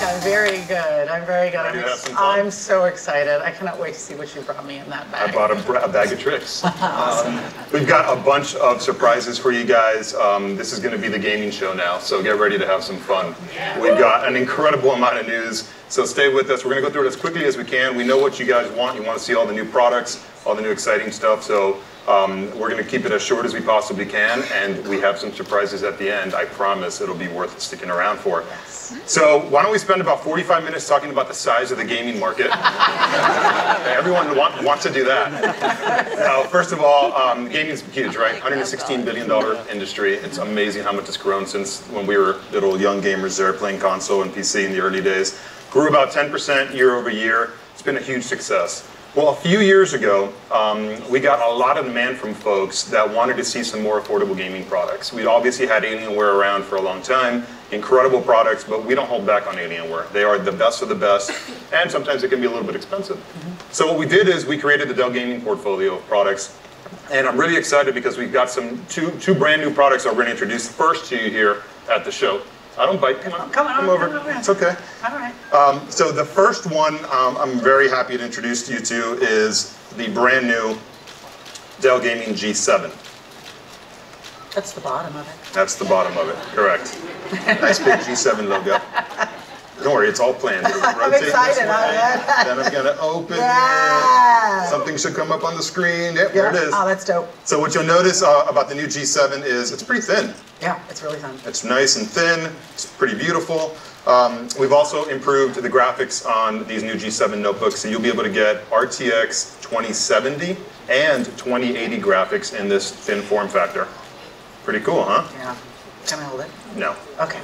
I'm very good. I'm very good. Ready to have some fun? I'm so excited. I cannot wait to see what you brought me in that bag. I bought a bag of tricks. We've got a bunch of surprises for you guys. This is going to be the gaming show now, so get ready to have some fun. We've got an incredible amount of news, so stay with us. We're going to go through it as quickly as we can. We know what you guys want. You want to see all the new products, all the new exciting stuff, so we're going to keep it as short as we possibly can, and we have some surprises at the end. I promise it'll be worth sticking around for. So why don't we spend about 45 minutes talking about the size of the gaming market? Everyone wants to do that. Now, first of all, gaming's huge, right? $116 billion industry. It's amazing how much it's grown since when we were little young gamers there playing console and PC in the early days. Grew about 10% year over year. It's been a huge success. Well, a few years ago, we got a lot of demand from folks that wanted to see some more affordable gaming products. We'd obviously had Alienware around for a long time, incredible products, but we don't hold back on Alienware. They are the best of the best, and sometimes it can be a little bit expensive. So what we did is we created the Dell Gaming portfolio of products, and I'm really excited because we've got two brand new products that we're going to introduce first to you here at the show. I don't bite. Come over. It's okay. All right. So the first one I'm very happy to introduce you to is the brand new Dell Gaming G7. That's the bottom of it. That's the bottom of it, correct. Nice big G7 logo. Don't worry, it's all planned. I'm excited. Then I'm going to open it. Something should come up on the screen. Yep, there it is. Oh, that's dope. So what you'll notice about the new G7 is it's pretty thin. Yeah, it's really fun. It's nice and thin. It's pretty beautiful. We've also improved the graphics on these new G7 notebooks, so you'll be able to get RTX 2070 and 2080 graphics in this thin form factor. Pretty cool, huh? Yeah. Can I hold it? No. Okay.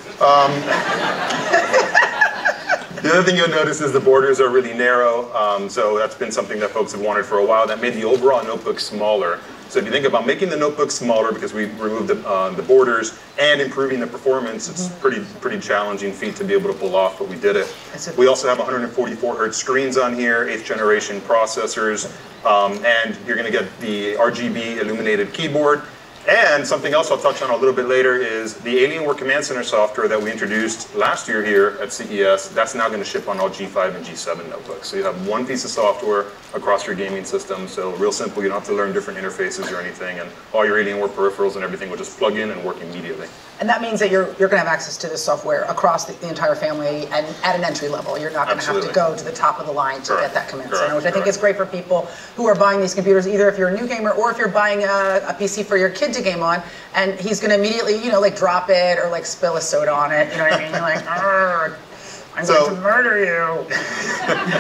The other thing you'll notice is the borders are really narrow, so that's been something that folks have wanted for a while. That made the overall notebook smaller. So if you think about making the notebook smaller because we removed the borders and improving the performance, it's pretty challenging feat to be able to pull off, but we did it. We also have 144 Hz screens on here, 8th generation processors, and you're going to get the RGB illuminated keyboard. And something else I'll touch on a little bit later is the Alienware Command Center software that we introduced last year here at CES. That's now going to ship on all G5 and G7 notebooks. So you have one piece of software across your gaming system. So real simple, you don't have to learn different interfaces or anything. And all your Alienware peripherals and everything will just plug in and work immediately. And that means that you're going to have access to this software across the entire family and at an entry level. You're not going to have to go to the top of the line to get that Command Center, which I think is great for people who are buying these computers, either if you're a new gamer or if you're buying a PC for your kid to game on, and he's going to immediately, like drop it or like spill a soda on it. You know what I mean? You're like, I'm going to murder you.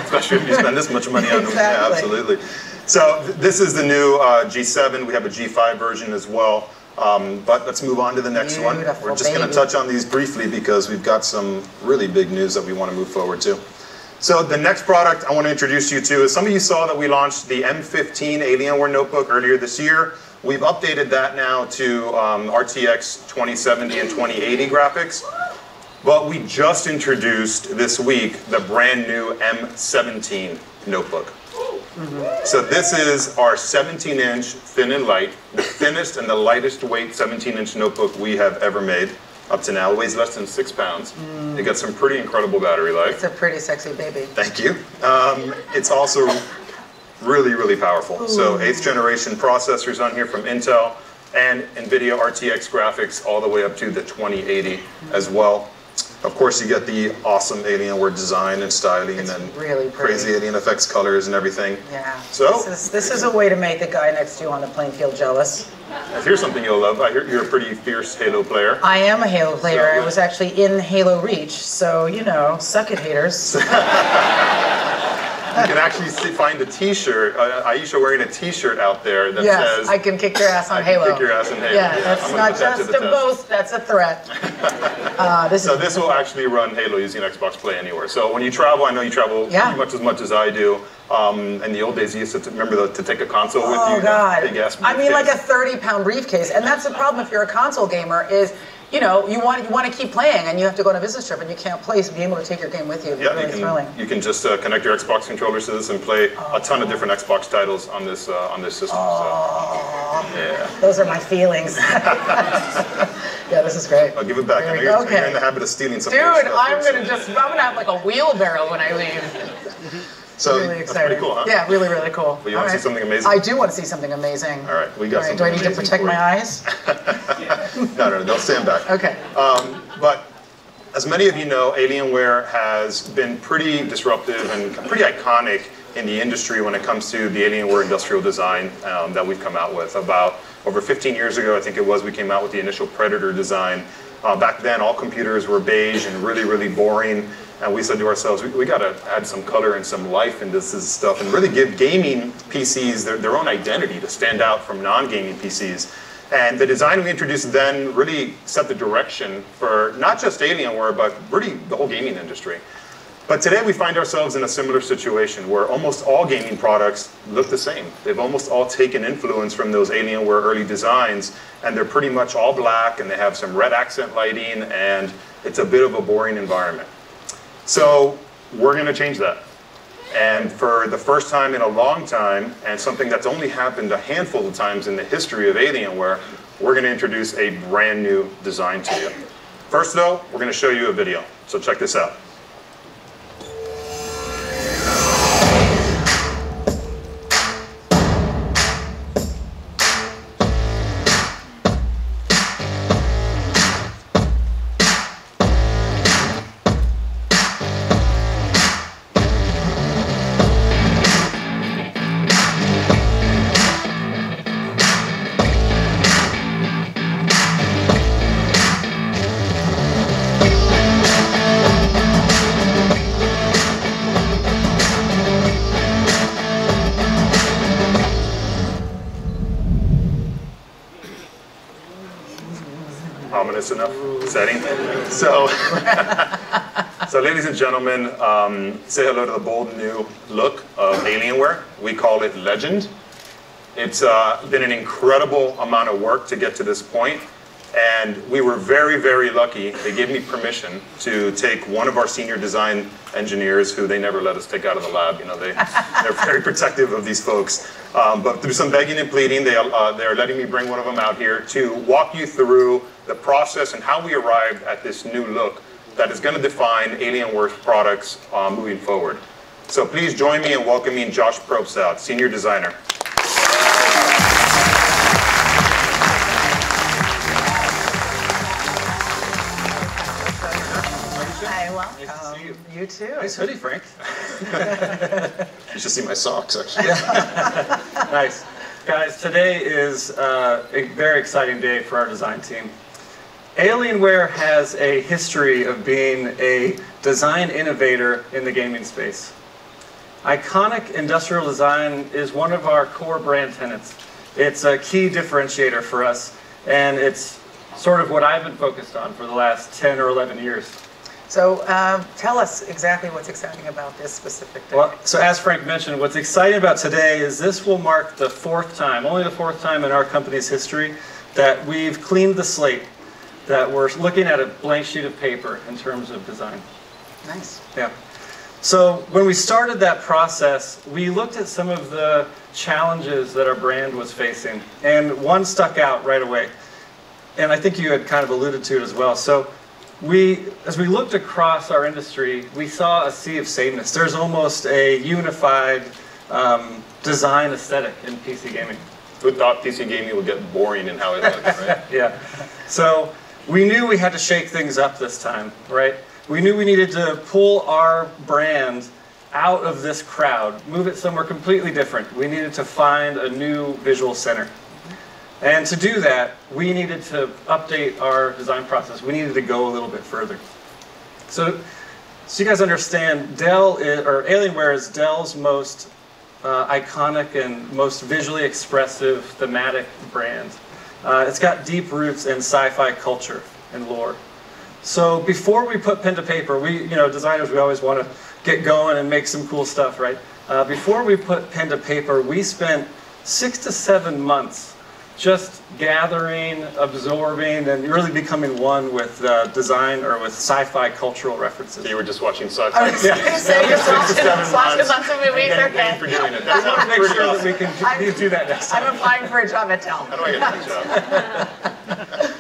Especially if you spend this much money on them. Exactly. Yeah, absolutely. So this is the new G7. We have a G5 version as well. But let's move on to the next one. We're just going to touch on these briefly because we've got some really big news that we want to move forward to. So the next product I want to introduce you to is, some of you saw that we launched the M15 Alienware notebook earlier this year. We've updated that now to RTX 2070 and 2080 graphics. But we just introduced this week the brand new M17 notebook. So this is our 17-inch thin and light, the thinnest and the lightest weight 17-inch notebook we have ever made. Up to now, it weighs less than 6 pounds. It got some pretty incredible battery life. It's a pretty sexy baby. Thank you. It's also really, really powerful. Ooh. So 8th generation processors on here from Intel, and NVIDIA RTX graphics all the way up to the 2080 as well. Of course, you get the awesome Alienware design and styling, and really crazy Alien Effects colors and everything. Yeah. So this is a way to make the guy next to you on the playing field jealous. Here's something you'll love. I hear you're a pretty fierce Halo player. I am a Halo player. I was actually in Halo Reach, so you know, suck it, haters. You can actually find a T-shirt, Aisha wearing a T-shirt out there that says, I can kick your ass on Halo. I can kick your ass in Halo. Yeah, that's not just a boast, that's a threat. This will actually run Halo using Xbox Play Anywhere. So when you travel, I know you travel pretty much as I do. In the old days, you used to remember to take a console with you. Oh, God. Big ass briefcase. I mean, like a 30-pound briefcase. And that's the problem if you're a console gamer is, you know, you want to keep playing, and you have to go on a business trip, and you can't play, so being able to take your game with you is really thrilling. You can just connect your Xbox controllers to this and play a ton of different Xbox titles on this system. Oh, so, yeah. Those are my feelings. Yeah, this is great. I'll give it back. You're in the habit of stealing something. Dude, I'm gonna have like a wheelbarrow when I leave. So really that's exciting. pretty cool, huh? Yeah, really, really cool. But you want to see something amazing? I do want to see something amazing. All right, we got something Do I need amazing to protect my eyes? No, don't stand back. Okay. But as many of you know, Alienware has been pretty disruptive and pretty iconic in the industry when it comes to the Alienware industrial design that we've come out with. About over 15 years ago, I think it was, we came out with the initial Predator design. Back then, all computers were beige and really, really boring. And we said to ourselves, we got to add some color and some life into this stuff and really give gaming PCs their own identity to stand out from non-gaming PCs. And the design we introduced then really set the direction for not just Alienware, but really the whole gaming industry. But today we find ourselves in a similar situation where almost all gaming products look the same. They've almost all taken influence from those Alienware early designs, and they're pretty much all black, and they have some red accent lighting, and it's a bit of a boring environment. So we're going to change that. And for the first time in a long time, and something that's only happened a handful of times in the history of Alienware, we're going to introduce a brand new design to you. First though, we're going to show you a video. So check this out. Ominous enough setting. So, so ladies and gentlemen, say hello to the bold new look of Alienware. We call it Legend. It's been an incredible amount of work to get to this point, and we were very, very lucky. They gave me permission to take one of our senior design engineers, who they never let us take out of the lab. You know, they're very protective of these folks. But through some begging and pleading, they're letting me bring one of them out here to walk you through the process and how we arrived at this new look that is going to define Alienware's products moving forward. So please join me in welcoming Josh Probst out, senior designer. Hi, welcome. Nice to see you. You too. Nice hoodie, Frank. You should see my socks, actually. Nice. Guys, today is a very exciting day for our design team. Alienware has a history of being a design innovator in the gaming space. Iconic industrial design is one of our core brand tenets. It's a key differentiator for us, And it's sort of what I've been focused on for the last 10 or 11 years. So tell us exactly what's exciting about this specific day. Well, so as Frank mentioned, what's exciting about today is this will mark the fourth time, only the fourth time in our company's history, that we've cleaned the slate, that we're looking at a blank sheet of paper in terms of design. Nice. Yeah. So when we started that process, we looked at some of the challenges that our brand was facing, and one stuck out right away. And I think you had kind of alluded to it as well. So as we looked across our industry, we saw a sea of sameness. There's almost a unified design aesthetic in PC gaming. Who thought PC gaming would get boring in how it looks, right? Yeah. So we knew we had to shake things up this time, right? We knew we needed to pull our brand out of this crowd, move it somewhere completely different. We needed to find a new visual center. And to do that, we needed to update our design process. We needed to go a little bit further. So you guys understand, Alienware is Dell's most iconic and most visually expressive thematic brand. It's got deep roots in sci-fi culture and lore. So before we put pen to paper, designers, we always want to get going and make some cool stuff, right? Before we put pen to paper, we spent 6 to 7 months just gathering, absorbing, and really becoming one with design or with sci-fi cultural references. So you were just watching sci-fi? I was going to say, you're watching lots of movies, okay. For doing it. I want to make sure that we can do that next time. I'm applying for a job at Dell. How do I get that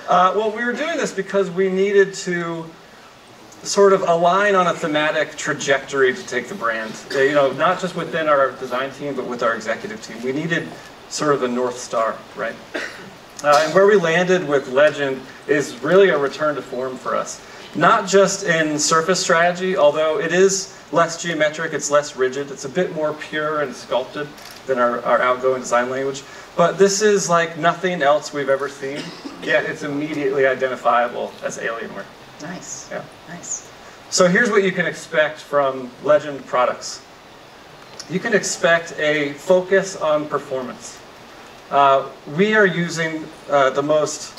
job? Well, we were doing this because we needed to sort of align on a thematic trajectory to take the brand. Not just within our design team, but with our executive team. We needed sort of a North Star, right? And where we landed with Legend is really a return to form for us. Not just in surface strategy, although it is less geometric, it's less rigid, it's a bit more pure and sculpted than our outgoing design language. But this is like nothing else we've ever seen, yet it's immediately identifiable as Alienware. Nice. Yeah. Nice. So here's what you can expect from Legend products. You can expect a focus on performance. We are using the most...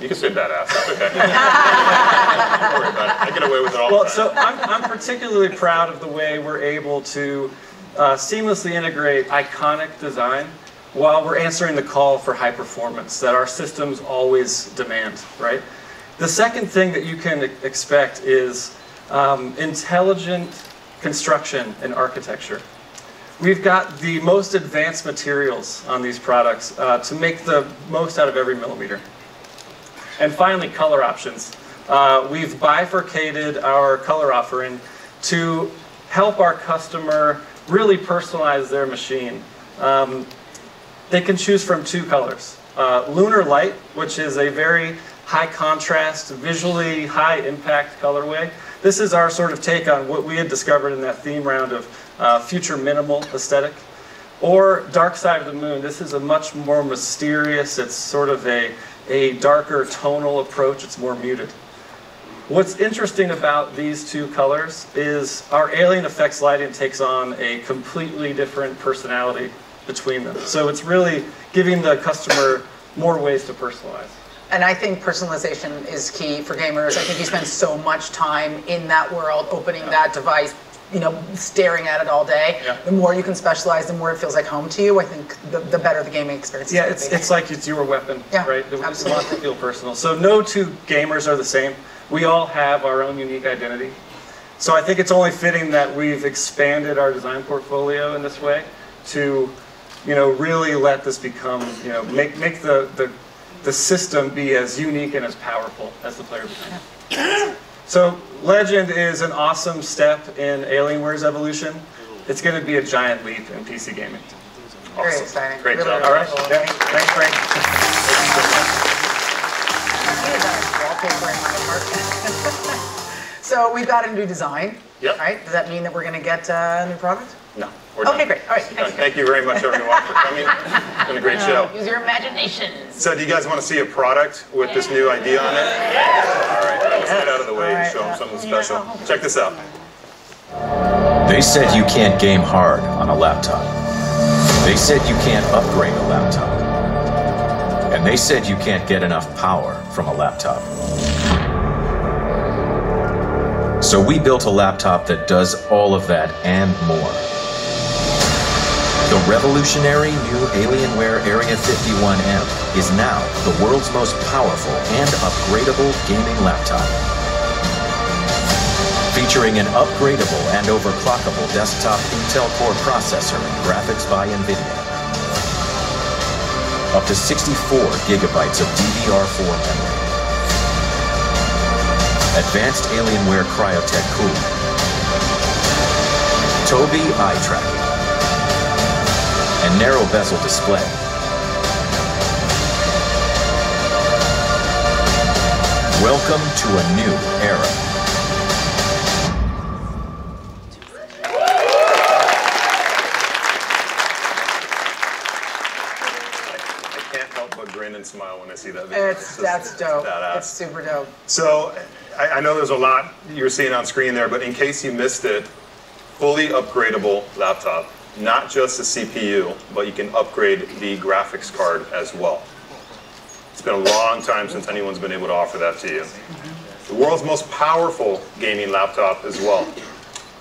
You can say badass, that's okay. Don't worry about it. I get away with it all the time. So I'm particularly proud of the way we're able to seamlessly integrate iconic design while we're answering the call for high performance that our systems always demand, right? The second thing that you can expect is intelligent construction and architecture. We've got the most advanced materials on these products to make the most out of every millimeter. And finally, color options. We've bifurcated our color offering to help our customer really personalize their machine. They can choose from 2 colors. Lunar Light, which is a very high contrast, visually high impact colorway. This is our sort of take on what we had discovered in that theme round of future minimal aesthetic. Or Dark Side of the Moon. This is a much more mysterious, it's sort of a darker tonal approach, it's more muted. What's interesting about these 2 colors is our Alien Effects lighting takes on a completely different personality between them. So it's really giving the customer more ways to personalize. And I think personalization is key for gamers. I think you spend so much time in that world, opening that device, staring at it all day. Yeah. The more you can specialize, the more it feels like home to you. I think the better the gaming experience is. Yeah, it's like it's your weapon, right? Absolutely. We want to feel personal. So no 2 gamers are the same. We all have our own unique identity. So I think it's only fitting that we've expanded our design portfolio in this way to, really let this become, make the system be as unique and as powerful as the player behind it. So Legend is an awesome step in Alienware's evolution. It's going to be a giant leap in PC gaming. Awesome. Very exciting. Great really, job. Really All right. cool. Yeah. Thanks, Frank. Wallpaper in my apartment. So we've got a new design. Yep. Right? Does that mean that we're going to get a new product? No, we're done. Okay, great. All right. Thank you very much, everyone, for coming. It's been a great show. Use your imagination. So do you guys want to see a product with this new idea on it? All right, let's get out of the way and show them something special. Check this out. They said you can't game hard on a laptop. They said you can't upgrade a laptop. And they said you can't get enough power from a laptop. So we built a laptop that does all of that and more. The revolutionary new Alienware Area 51M is now the world's most powerful and upgradable gaming laptop. Featuring an upgradable and overclockable desktop Intel Core processor and graphics by NVIDIA. Up to 64 gigabytes of DDR4 memory. Advanced Alienware Cryotech cooling. Dolby eye tracking. And narrow bezel display. Welcome to a new era. I can't help but grin and smile when I see that video. That's dope. Badass. It's super dope. So I know there's a lot you're seeing on screen there, but in case you missed it, fully upgradable laptop. Not just the CPU, but you can upgrade the graphics card as well. It's been a long time since anyone's been able to offer that to you. The world's most powerful gaming laptop as well.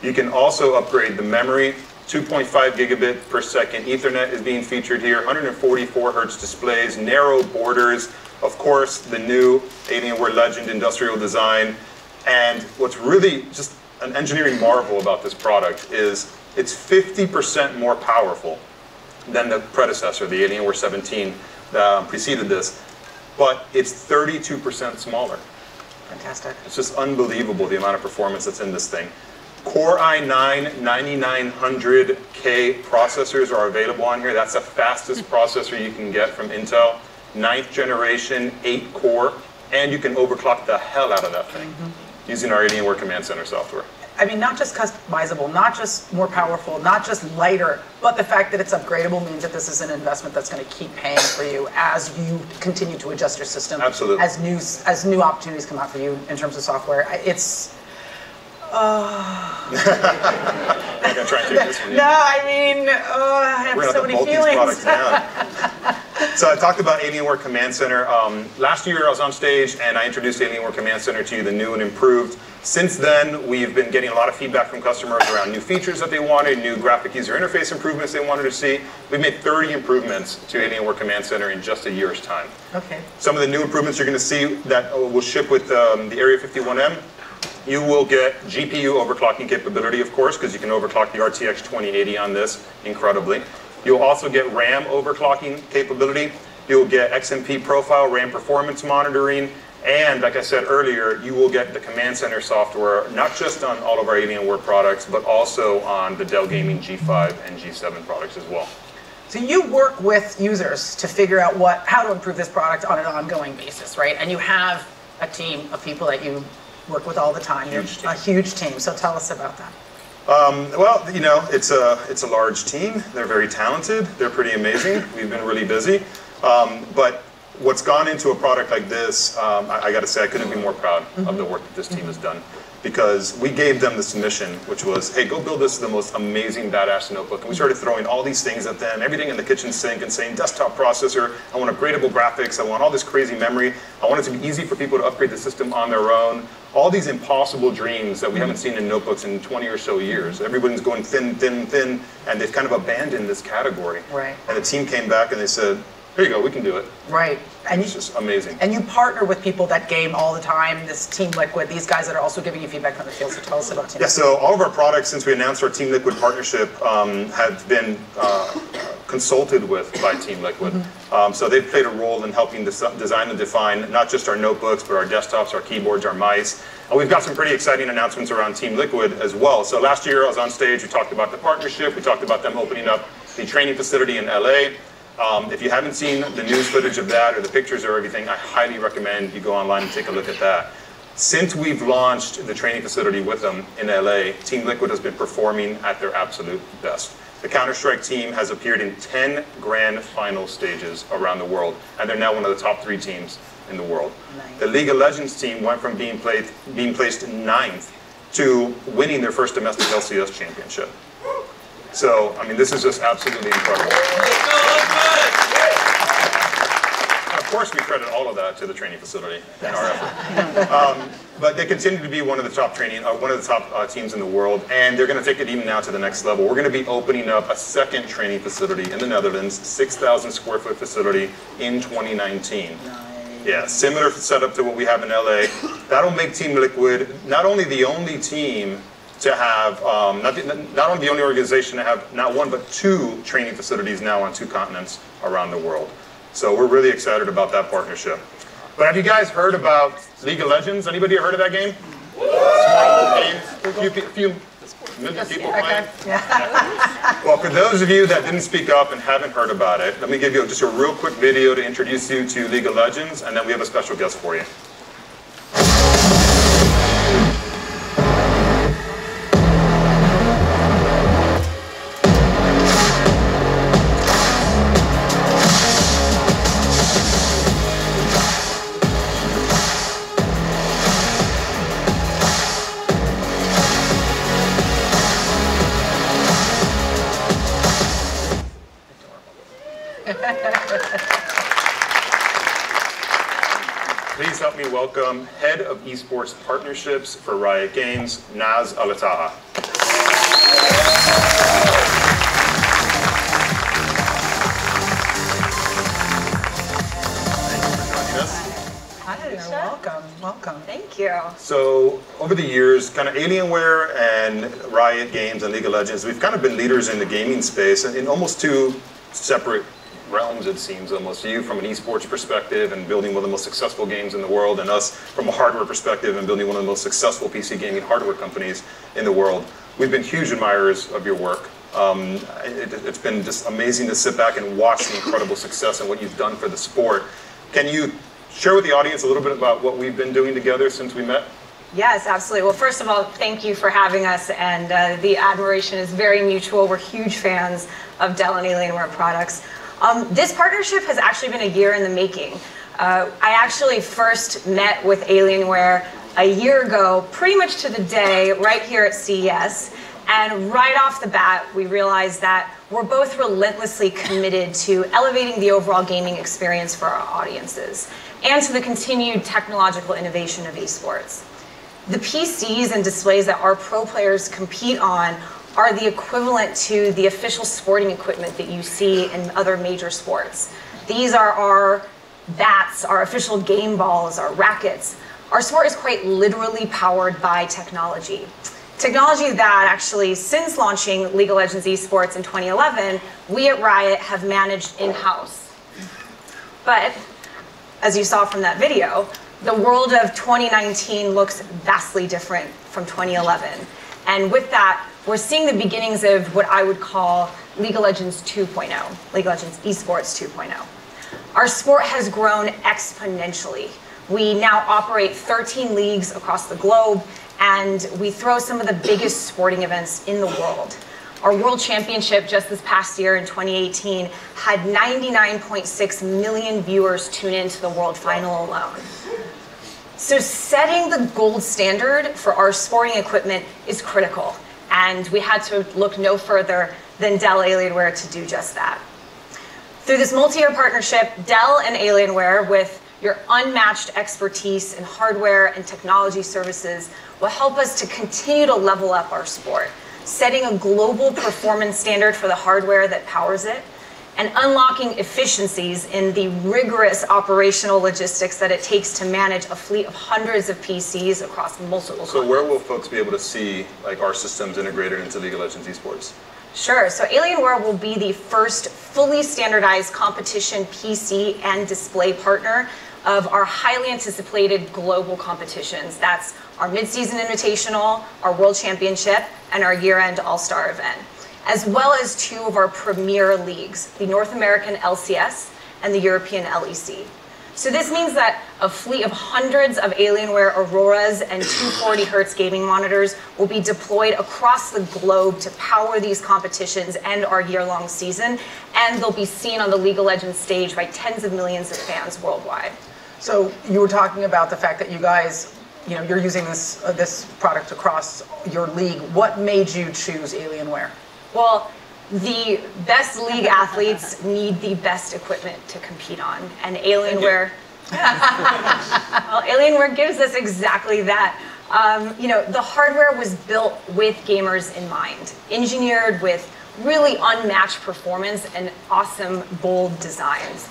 You can also upgrade the memory. 2.5 gigabit per second Ethernet is being featured here. 144 hertz displays, narrow borders. Of course, the new Alienware Legend industrial design. And what's really just an engineering marvel about this product is it's 50% more powerful than the predecessor, the Alienware 17 that preceded this, but it's 32% smaller. Fantastic. It's just unbelievable the amount of performance that's in this thing. Core i9 9900K processors are available on here. That's the fastest processor you can get from Intel. 9th generation, 8 core, and you can overclock the hell out of that thing using our Alienware Command Center software. I mean, not just customizable, not just more powerful, not just lighter, but the fact that it's upgradable means that this is an investment that's going to keep paying for you as you continue to adjust your system. Absolutely. As new opportunities come out for you in terms of software. It's... I'm going to try and take this one. No, I mean, I have so many feelings. So I talked about Alienware Command Center. Last year I was on stage and I introduced Alienware Command Center to you, the new and improved. Since then, we've been getting a lot of feedback from customers around new features that they wanted, new graphic user interface improvements they wanted to see. We've made 30 improvements to Alienware Command Center in just a year's time. Okay. Some of the new improvements you're going to see that will ship with the Area 51M. You will get GPU overclocking capability, of course, because you can overclock the RTX 2080 on this incredibly. You'll also get RAM overclocking capability. You'll get XMP profile, RAM performance monitoring, and like I said earlier, you will get the Command Center software, not just on all of our Alienware products, but also on the Dell Gaming G5 and G7 products as well. So you work with users to figure out how to improve this product on an ongoing basis, right? And you have a team of people that you work with all the time. A huge team. So tell us about that. Well, you know, it's a large team. They're very talented. They're pretty amazing. We've been really busy. But what's gone into a product like this, I got to say, I couldn't be more proud of the work that this team has done. Because we gave them this mission, which was, hey, go build this the most amazing, badass notebook. And we started throwing all these things at them, everything in the kitchen sink, and saying, desktop processor, I want upgradable graphics, I want all this crazy memory, I want it to be easy for people to upgrade the system on their own. All these impossible dreams that we haven't seen in notebooks in 20 or so years. Everybody's going thin, thin, thin, and they've kind of abandoned this category. Right. And the team came back and they said, here you go, we can do it. Right. And it's just amazing. And you partner with people that game all the time, this Team Liquid, these guys that are also giving you feedback from the field, so tell us about Team Liquid. Yeah, so all of our products, since we announced our Team Liquid partnership, have been consulted with by Team Liquid. So they've played a role in helping design and define not just our notebooks, but our desktops, our keyboards, our mice. And we've got some pretty exciting announcements around Team Liquid as well. So last year I was on stage, we talked about the partnership, we talked about them opening up the training facility in LA. If you haven't seen the news footage of that or the pictures or everything, I highly recommend you go online and take a look at that. Since we've launched the training facility with them in LA, Team Liquid has been performing at their absolute best. The Counter-Strike team has appeared in 10 grand final stages around the world, and they're now one of the top 3 teams in the world. Nice. The League of Legends team went from being placed 9th to winning their first domestic LCS championship. So, I mean, this is just absolutely incredible. Of course, we credit all of that to the training facility and our effort. But they continue to be one of the top teams in the world, and they're going to take it even now to the next level. We're going to be opening up a second training facility in the Netherlands, 6,000 square foot facility in 2019. Yeah, similar setup to what we have in LA. That'll make Team Liquid not only the only team to have, not only the only organization to have not one but two training facilities now on 2 continents around the world. So we're really excited about that partnership. But have you guys heard about League of Legends? Anybody heard of that game? Small game, few million people playing. Well, for those of you that didn't speak up and haven't heard about it, let me give you just a real quick video to introduce you to League of Legends, and then we have a special guest for you. Please help me welcome Head of Esports Partnerships for Riot Games, Naz Alataha. Hi, you're welcome. Welcome. Thank you. So over the years, kind of Alienware and Riot Games and League of Legends, we've kind of been leaders in the gaming space in almost 2 separate realms, it seems, almost. You from an esports perspective and building one of the most successful games in the world, and us from a hardware perspective and building one of the most successful PC gaming hardware companies in the world. We've been huge admirers of your work. It's been just amazing to sit back and watch the incredible success and what you've done for the sport. Can you share with the audience a little bit about what we've been doing together since we met? Yes, absolutely. Well, first of all, thank you for having us, and the admiration is very mutual. We're huge fans of Dell and Alienware products. This partnership has actually been a year in the making. I actually first met with Alienware a year ago, pretty much to the day, right here at CES. And right off the bat, we realized that we're both relentlessly committed to elevating the overall gaming experience for our audiences and to the continued technological innovation of esports. The PCs and displays that our pro players compete on are the equivalent to the official sporting equipment that you see in other major sports. These are our bats, our official game balls, our rackets. Our sport is quite literally powered by technology. Technology that actually, since launching League of Legends Esports in 2011, we at Riot have managed in-house. But, as you saw from that video, the world of 2019 looks vastly different from 2011. And with that, we're seeing the beginnings of what I would call League of Legends 2.0, League of Legends Esports 2.0. Our sport has grown exponentially. We now operate 13 leagues across the globe, and we throw some of the biggest sporting events in the world. Our World Championship just this past year in 2018 had 99.6 million viewers tune into the World Final alone. So setting the gold standard for our sporting equipment is critical, and we had to look no further than Dell Alienware to do just that. Through this multi-year partnership, Dell and Alienware, with your unmatched expertise in hardware and technology services, will help us to continue to level up our sport, setting a global performance standard for the hardware that powers it, and unlocking efficiencies in the rigorous operational logistics that it takes to manage a fleet of hundreds of PCs across multiple continents. So where will folks be able to see our systems integrated into League of Legends Esports? Sure. So Alienware will be the first fully standardized competition PC and display partner of our highly anticipated global competitions. That's our mid-season invitational, our World Championship, and our year-end All-Star event, as well as 2 of our premier leagues, the North American LCS and the European LEC. So this means that a fleet of hundreds of Alienware Auroras and 240 Hz gaming monitors will be deployed across the globe to power these competitions and our year-long season, and they'll be seen on the League of Legends stage by tens of millions of fans worldwide. So you were talking about the fact that you guys, you're using this product across your league. What made you choose Alienware? Well, the best league athletes need the best equipment to compete on, and Alienware, well, Alienware gives us exactly that. You know, the hardware was built with gamers in mind, engineered with really unmatched performance and awesome, bold designs.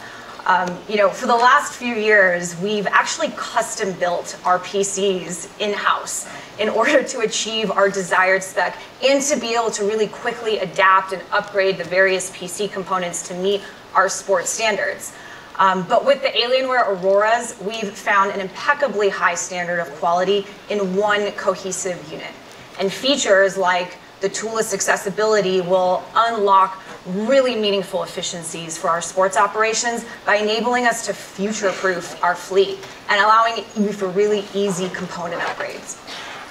You know, for the last few years, we've actually custom built our PCs in-house in order to achieve our desired spec and to be able to really quickly adapt and upgrade the various PC components to meet our sports standards. But with the Alienware Auroras, we've found an impeccably high standard of quality in one cohesive unit. And features like the toolless accessibility will unlock really meaningful efficiencies for our sports operations by enabling us to future-proof our fleet and allowing you for really easy component upgrades.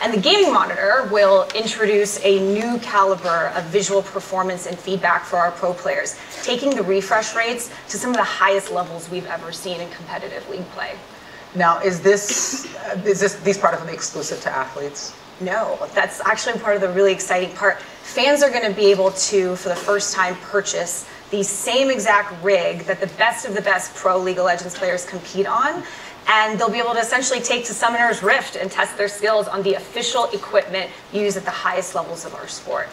And the gaming monitor will introduce a new caliber of visual performance and feedback for our pro players, taking the refresh rates to some of the highest levels we've ever seen in competitive league play. Now, is these products be exclusive to athletes? No, that's actually part of the really exciting part. Fans are going to be able to, for the first time, purchase the same exact rig that the best of the best pro League of Legends players compete on, and they'll be able to essentially take to Summoner's Rift and test their skills on the official equipment used at the highest levels of our sport.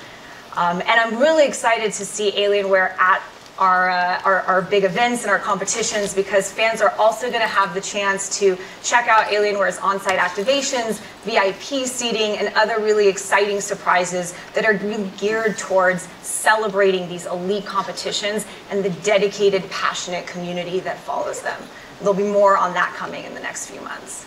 And I'm really excited to see Alienware at our big events and our competitions, because fans are also going to have the chance to check out Alienware's on-site activations, VIP seating, and other really exciting surprises that are really geared towards celebrating these elite competitions and the dedicated, passionate community that follows them. There'll be more on that coming in the next few months.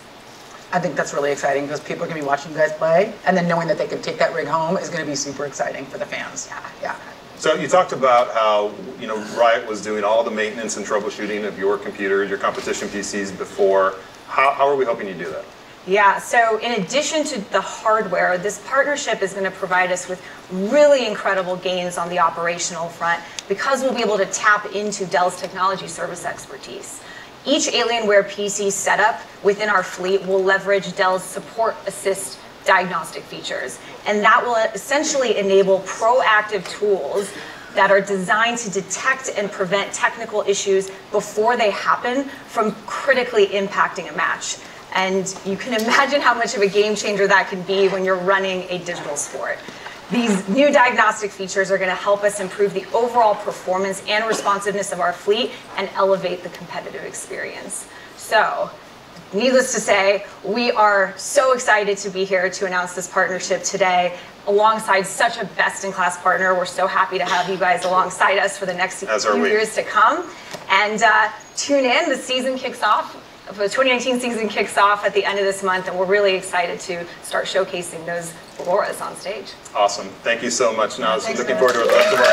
I think that's really exciting because people are going to be watching you guys play, and then knowing that they can take that rig home is going to be super exciting for the fans. Yeah. So you talked about how, you know, Riot was doing all the maintenance and troubleshooting of your computers, your competition PCs before. How are we helping you do that? Yeah, so in addition to the hardware, this partnership is going to provide us with really incredible gains on the operational front, because we'll be able to tap into Dell's technology service expertise. Each Alienware PC setup within our fleet will leverage Dell's Support Assist diagnostic features, and that will essentially enable proactive tools that are designed to detect and prevent technical issues before they happen from critically impacting a match. And you can imagine how much of a game changer that can be when you're running a digital sport. These new diagnostic features are going to help us improve the overall performance and responsiveness of our fleet and elevate the competitive experience. So, needless to say, we are so excited to be here to announce this partnership today alongside such a best-in-class partner. We're so happy to have you guys alongside us for the next few years to come. And tune in, the season kicks off. The 2019 season kicks off at the end of this month, and we're really excited to start showcasing those Auroras on stage. Awesome. Thank you so much, Naz. Thanks, Looking man. forward to the rest of our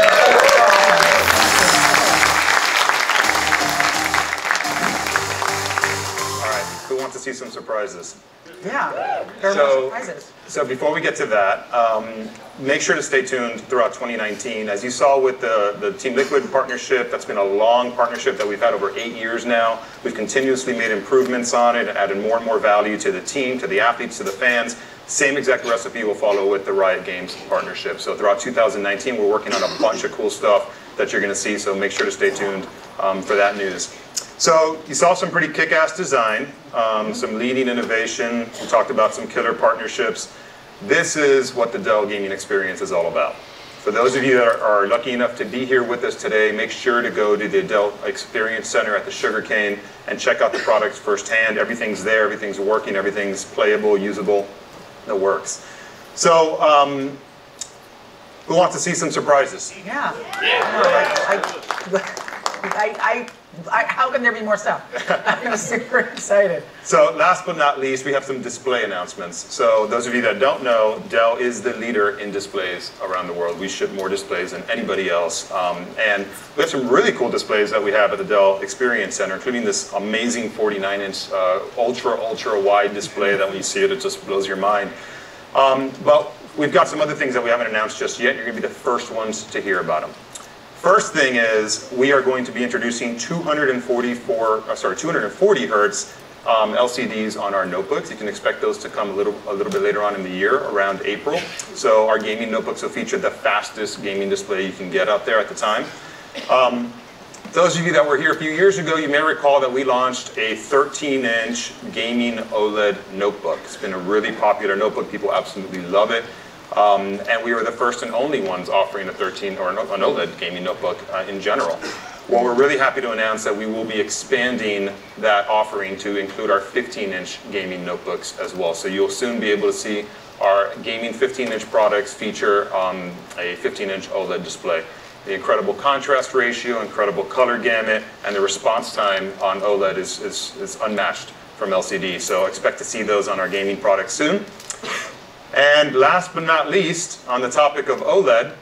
All right, who wants to see some surprises? Yeah, there are more surprises. So before we get to that, make sure to stay tuned throughout 2019. As you saw with the Team Liquid partnership, that's been a long partnership that we've had over 8 years now. We've continuously made improvements on it, added more and more value to the team, to the athletes, to the fans. Same exact recipe will follow with the Riot Games partnership. So throughout 2019, we're working on a bunch of cool stuff that you're going to see, so make sure to stay tuned for that news. So you saw some pretty kick-ass design, some leading innovation. We talked about some killer partnerships. This is what the Dell Gaming experience is all about. For those of you that are lucky enough to be here with us today, make sure to go to the Dell Experience Center at the Sugarcane and check out the products firsthand. Everything's there, everything's working, everything's playable, usable, it works. So, who wants to see some surprises? Yeah. How can there be more stuff? I'm super excited. So last but not least, we have some display announcements. So those of you that don't know, Dell is the leader in displays around the world. We ship more displays than anybody else. And we have some really cool displays that we have at the Dell Experience Center, including this amazing 49-inch ultra wide display that when you see it, it just blows your mind. But we've got some other things that we haven't announced just yet. You're going to be the first ones to hear about them. First thing is, we are going to be introducing 240 hertz LCDs on our notebooks. You can expect those to come a little bit later on in the year, around April. So our gaming notebooks will feature the fastest gaming display you can get out there at the time. Those of you that were here a few years ago, you may recall that we launched a 13-inch gaming OLED notebook. It's been a really popular notebook. People absolutely love it. And we were the first and only ones offering a 13 or an OLED gaming notebook in general. Well, we're really happy to announce that we will be expanding that offering to include our 15-inch gaming notebooks as well. So you'll soon be able to see our gaming 15-inch products feature a 15-inch OLED display. The incredible contrast ratio, incredible color gamut, and the response time on OLED is unmatched from LCD. So expect to see those on our gaming products soon. And last but not least, on the topic of OLED,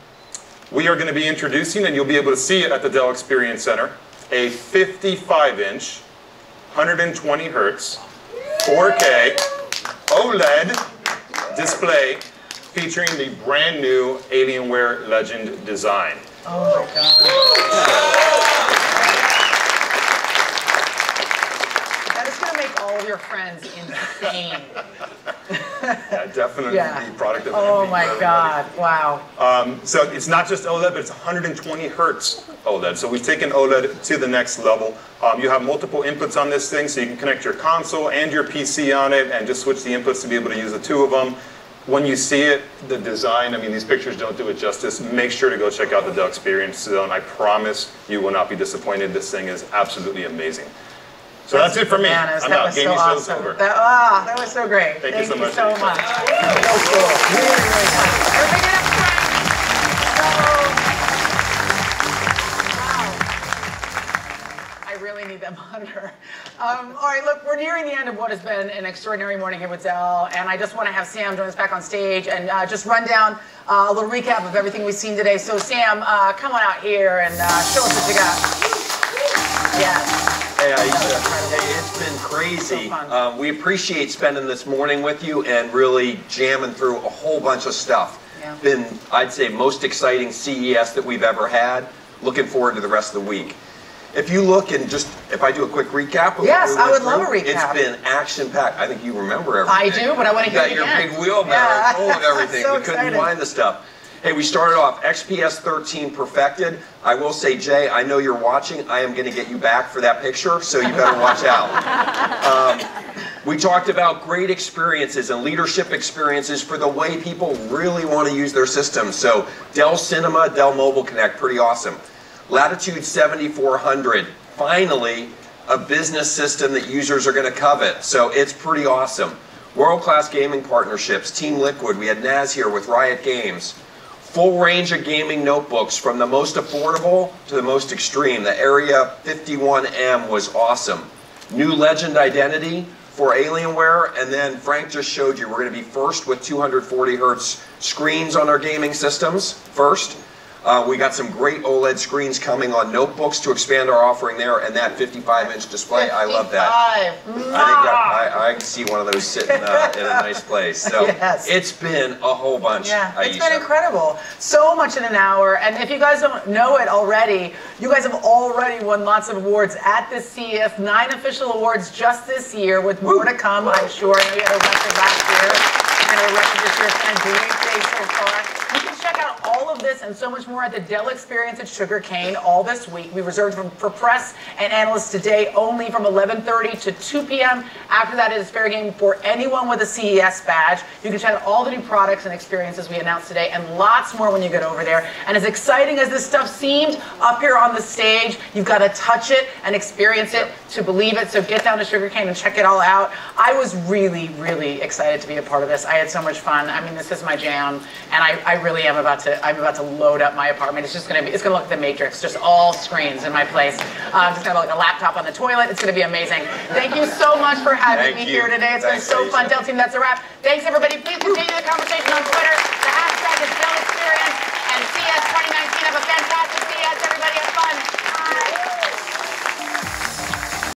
we are going to be introducing, and you'll be able to see it at the Dell Experience Center, a 55-inch, 120 hertz, 4K OLED display featuring the brand new Alienware Legend design. Oh my God. That is going to make all of your friends insane. Yeah, definitely the product of Oh my God, wow. So it's not just OLED, but it's 120 hertz OLED. So we've taken OLED to the next level. You have multiple inputs on this thing, so you can connect your console and your PC on it and just switch the inputs to be able to use the two of them. When you see it, the design, I mean, these pictures don't do it justice. Make sure to go check out the Dell Experience Zone. I promise you will not be disappointed. This thing is absolutely amazing. So that's it for me. Bananas. I'm That out. was Gaming so show's awesome. over. That was so great. Thank you so much. So much. So cool. Really, really fun. Everybody get up front. Wow. I really need that monitor. All right, look, we're nearing the end of what has been an extraordinary morning here with Dell, and I just want to have Sam join us back on stage and just run down a little recap of everything we've seen today. So Sam, come on out here and show us what you got. Yes. Hey, Aisha. Hey, it's been crazy. So we appreciate spending this morning with you and really jamming through a whole bunch of stuff. Yeah. Been, I'd say, most exciting CES that we've ever had. Looking forward to the rest of the week. If you look and just, if I do a quick recap. Yes, I would love a recap. It's been action-packed. I think you remember everything. I do, but I want to hear it You got again. your big wheelbarrow full of everything. So we couldn't excited. find the stuff. Hey, we started off XPS 13 perfected. I will say, Jay, I know you're watching. I am going to get you back for that picture, so you better watch out. We talked about great experiences and leadership experiences for the way people really want to use their systems. So Dell Cinema, Dell Mobile Connect, pretty awesome. Latitude 7400, finally a business system that users are going to covet. So it's pretty awesome. World-class gaming partnerships, Team Liquid, we had Naz here with Riot Games. Full range of gaming notebooks from the most affordable to the most extreme. The Area 51M was awesome. New Legend identity for Alienware, and then Frank just showed you we're going to be first with 240 hertz screens on our gaming systems, first. We got some great OLED screens coming on notebooks to expand our offering there, and that 55-inch display, I love that. I think I can see one of those sitting in a nice place. So Yes. it's been a whole bunch, Yeah, it's Aisha. been incredible. So much in an hour. And if you guys don't know it already, you guys have already won lots of awards at this CES. 9 official awards just this year, with more to come, I'm sure. I know you had a record last year. And a record this year. It's been a great day so far. You can check out all of this and so much more at the Dell Experience at Sugarcane all this week. We reserved for press and analysts today only from 11:30 to 2 p.m. After that, it is fair game for anyone with a CES badge. You can check out all the new products and experiences we announced today, and lots more when you get over there. And as exciting as this stuff seemed up here on the stage, you've got to touch it and experience it to believe it. So get down to Sugarcane and check it all out. I was really, really excited to be a part of this. I had so much fun. I mean, this is my jam, and I really am about to load up my apartment. It's just gonna look like the Matrix, just all screens in my place. Just gonna have like a laptop on the toilet. It's gonna be amazing. Thank you so much for having me here today. It's been so fun. Dell team, that's a wrap. Thanks everybody. Please continue the conversation on Twitter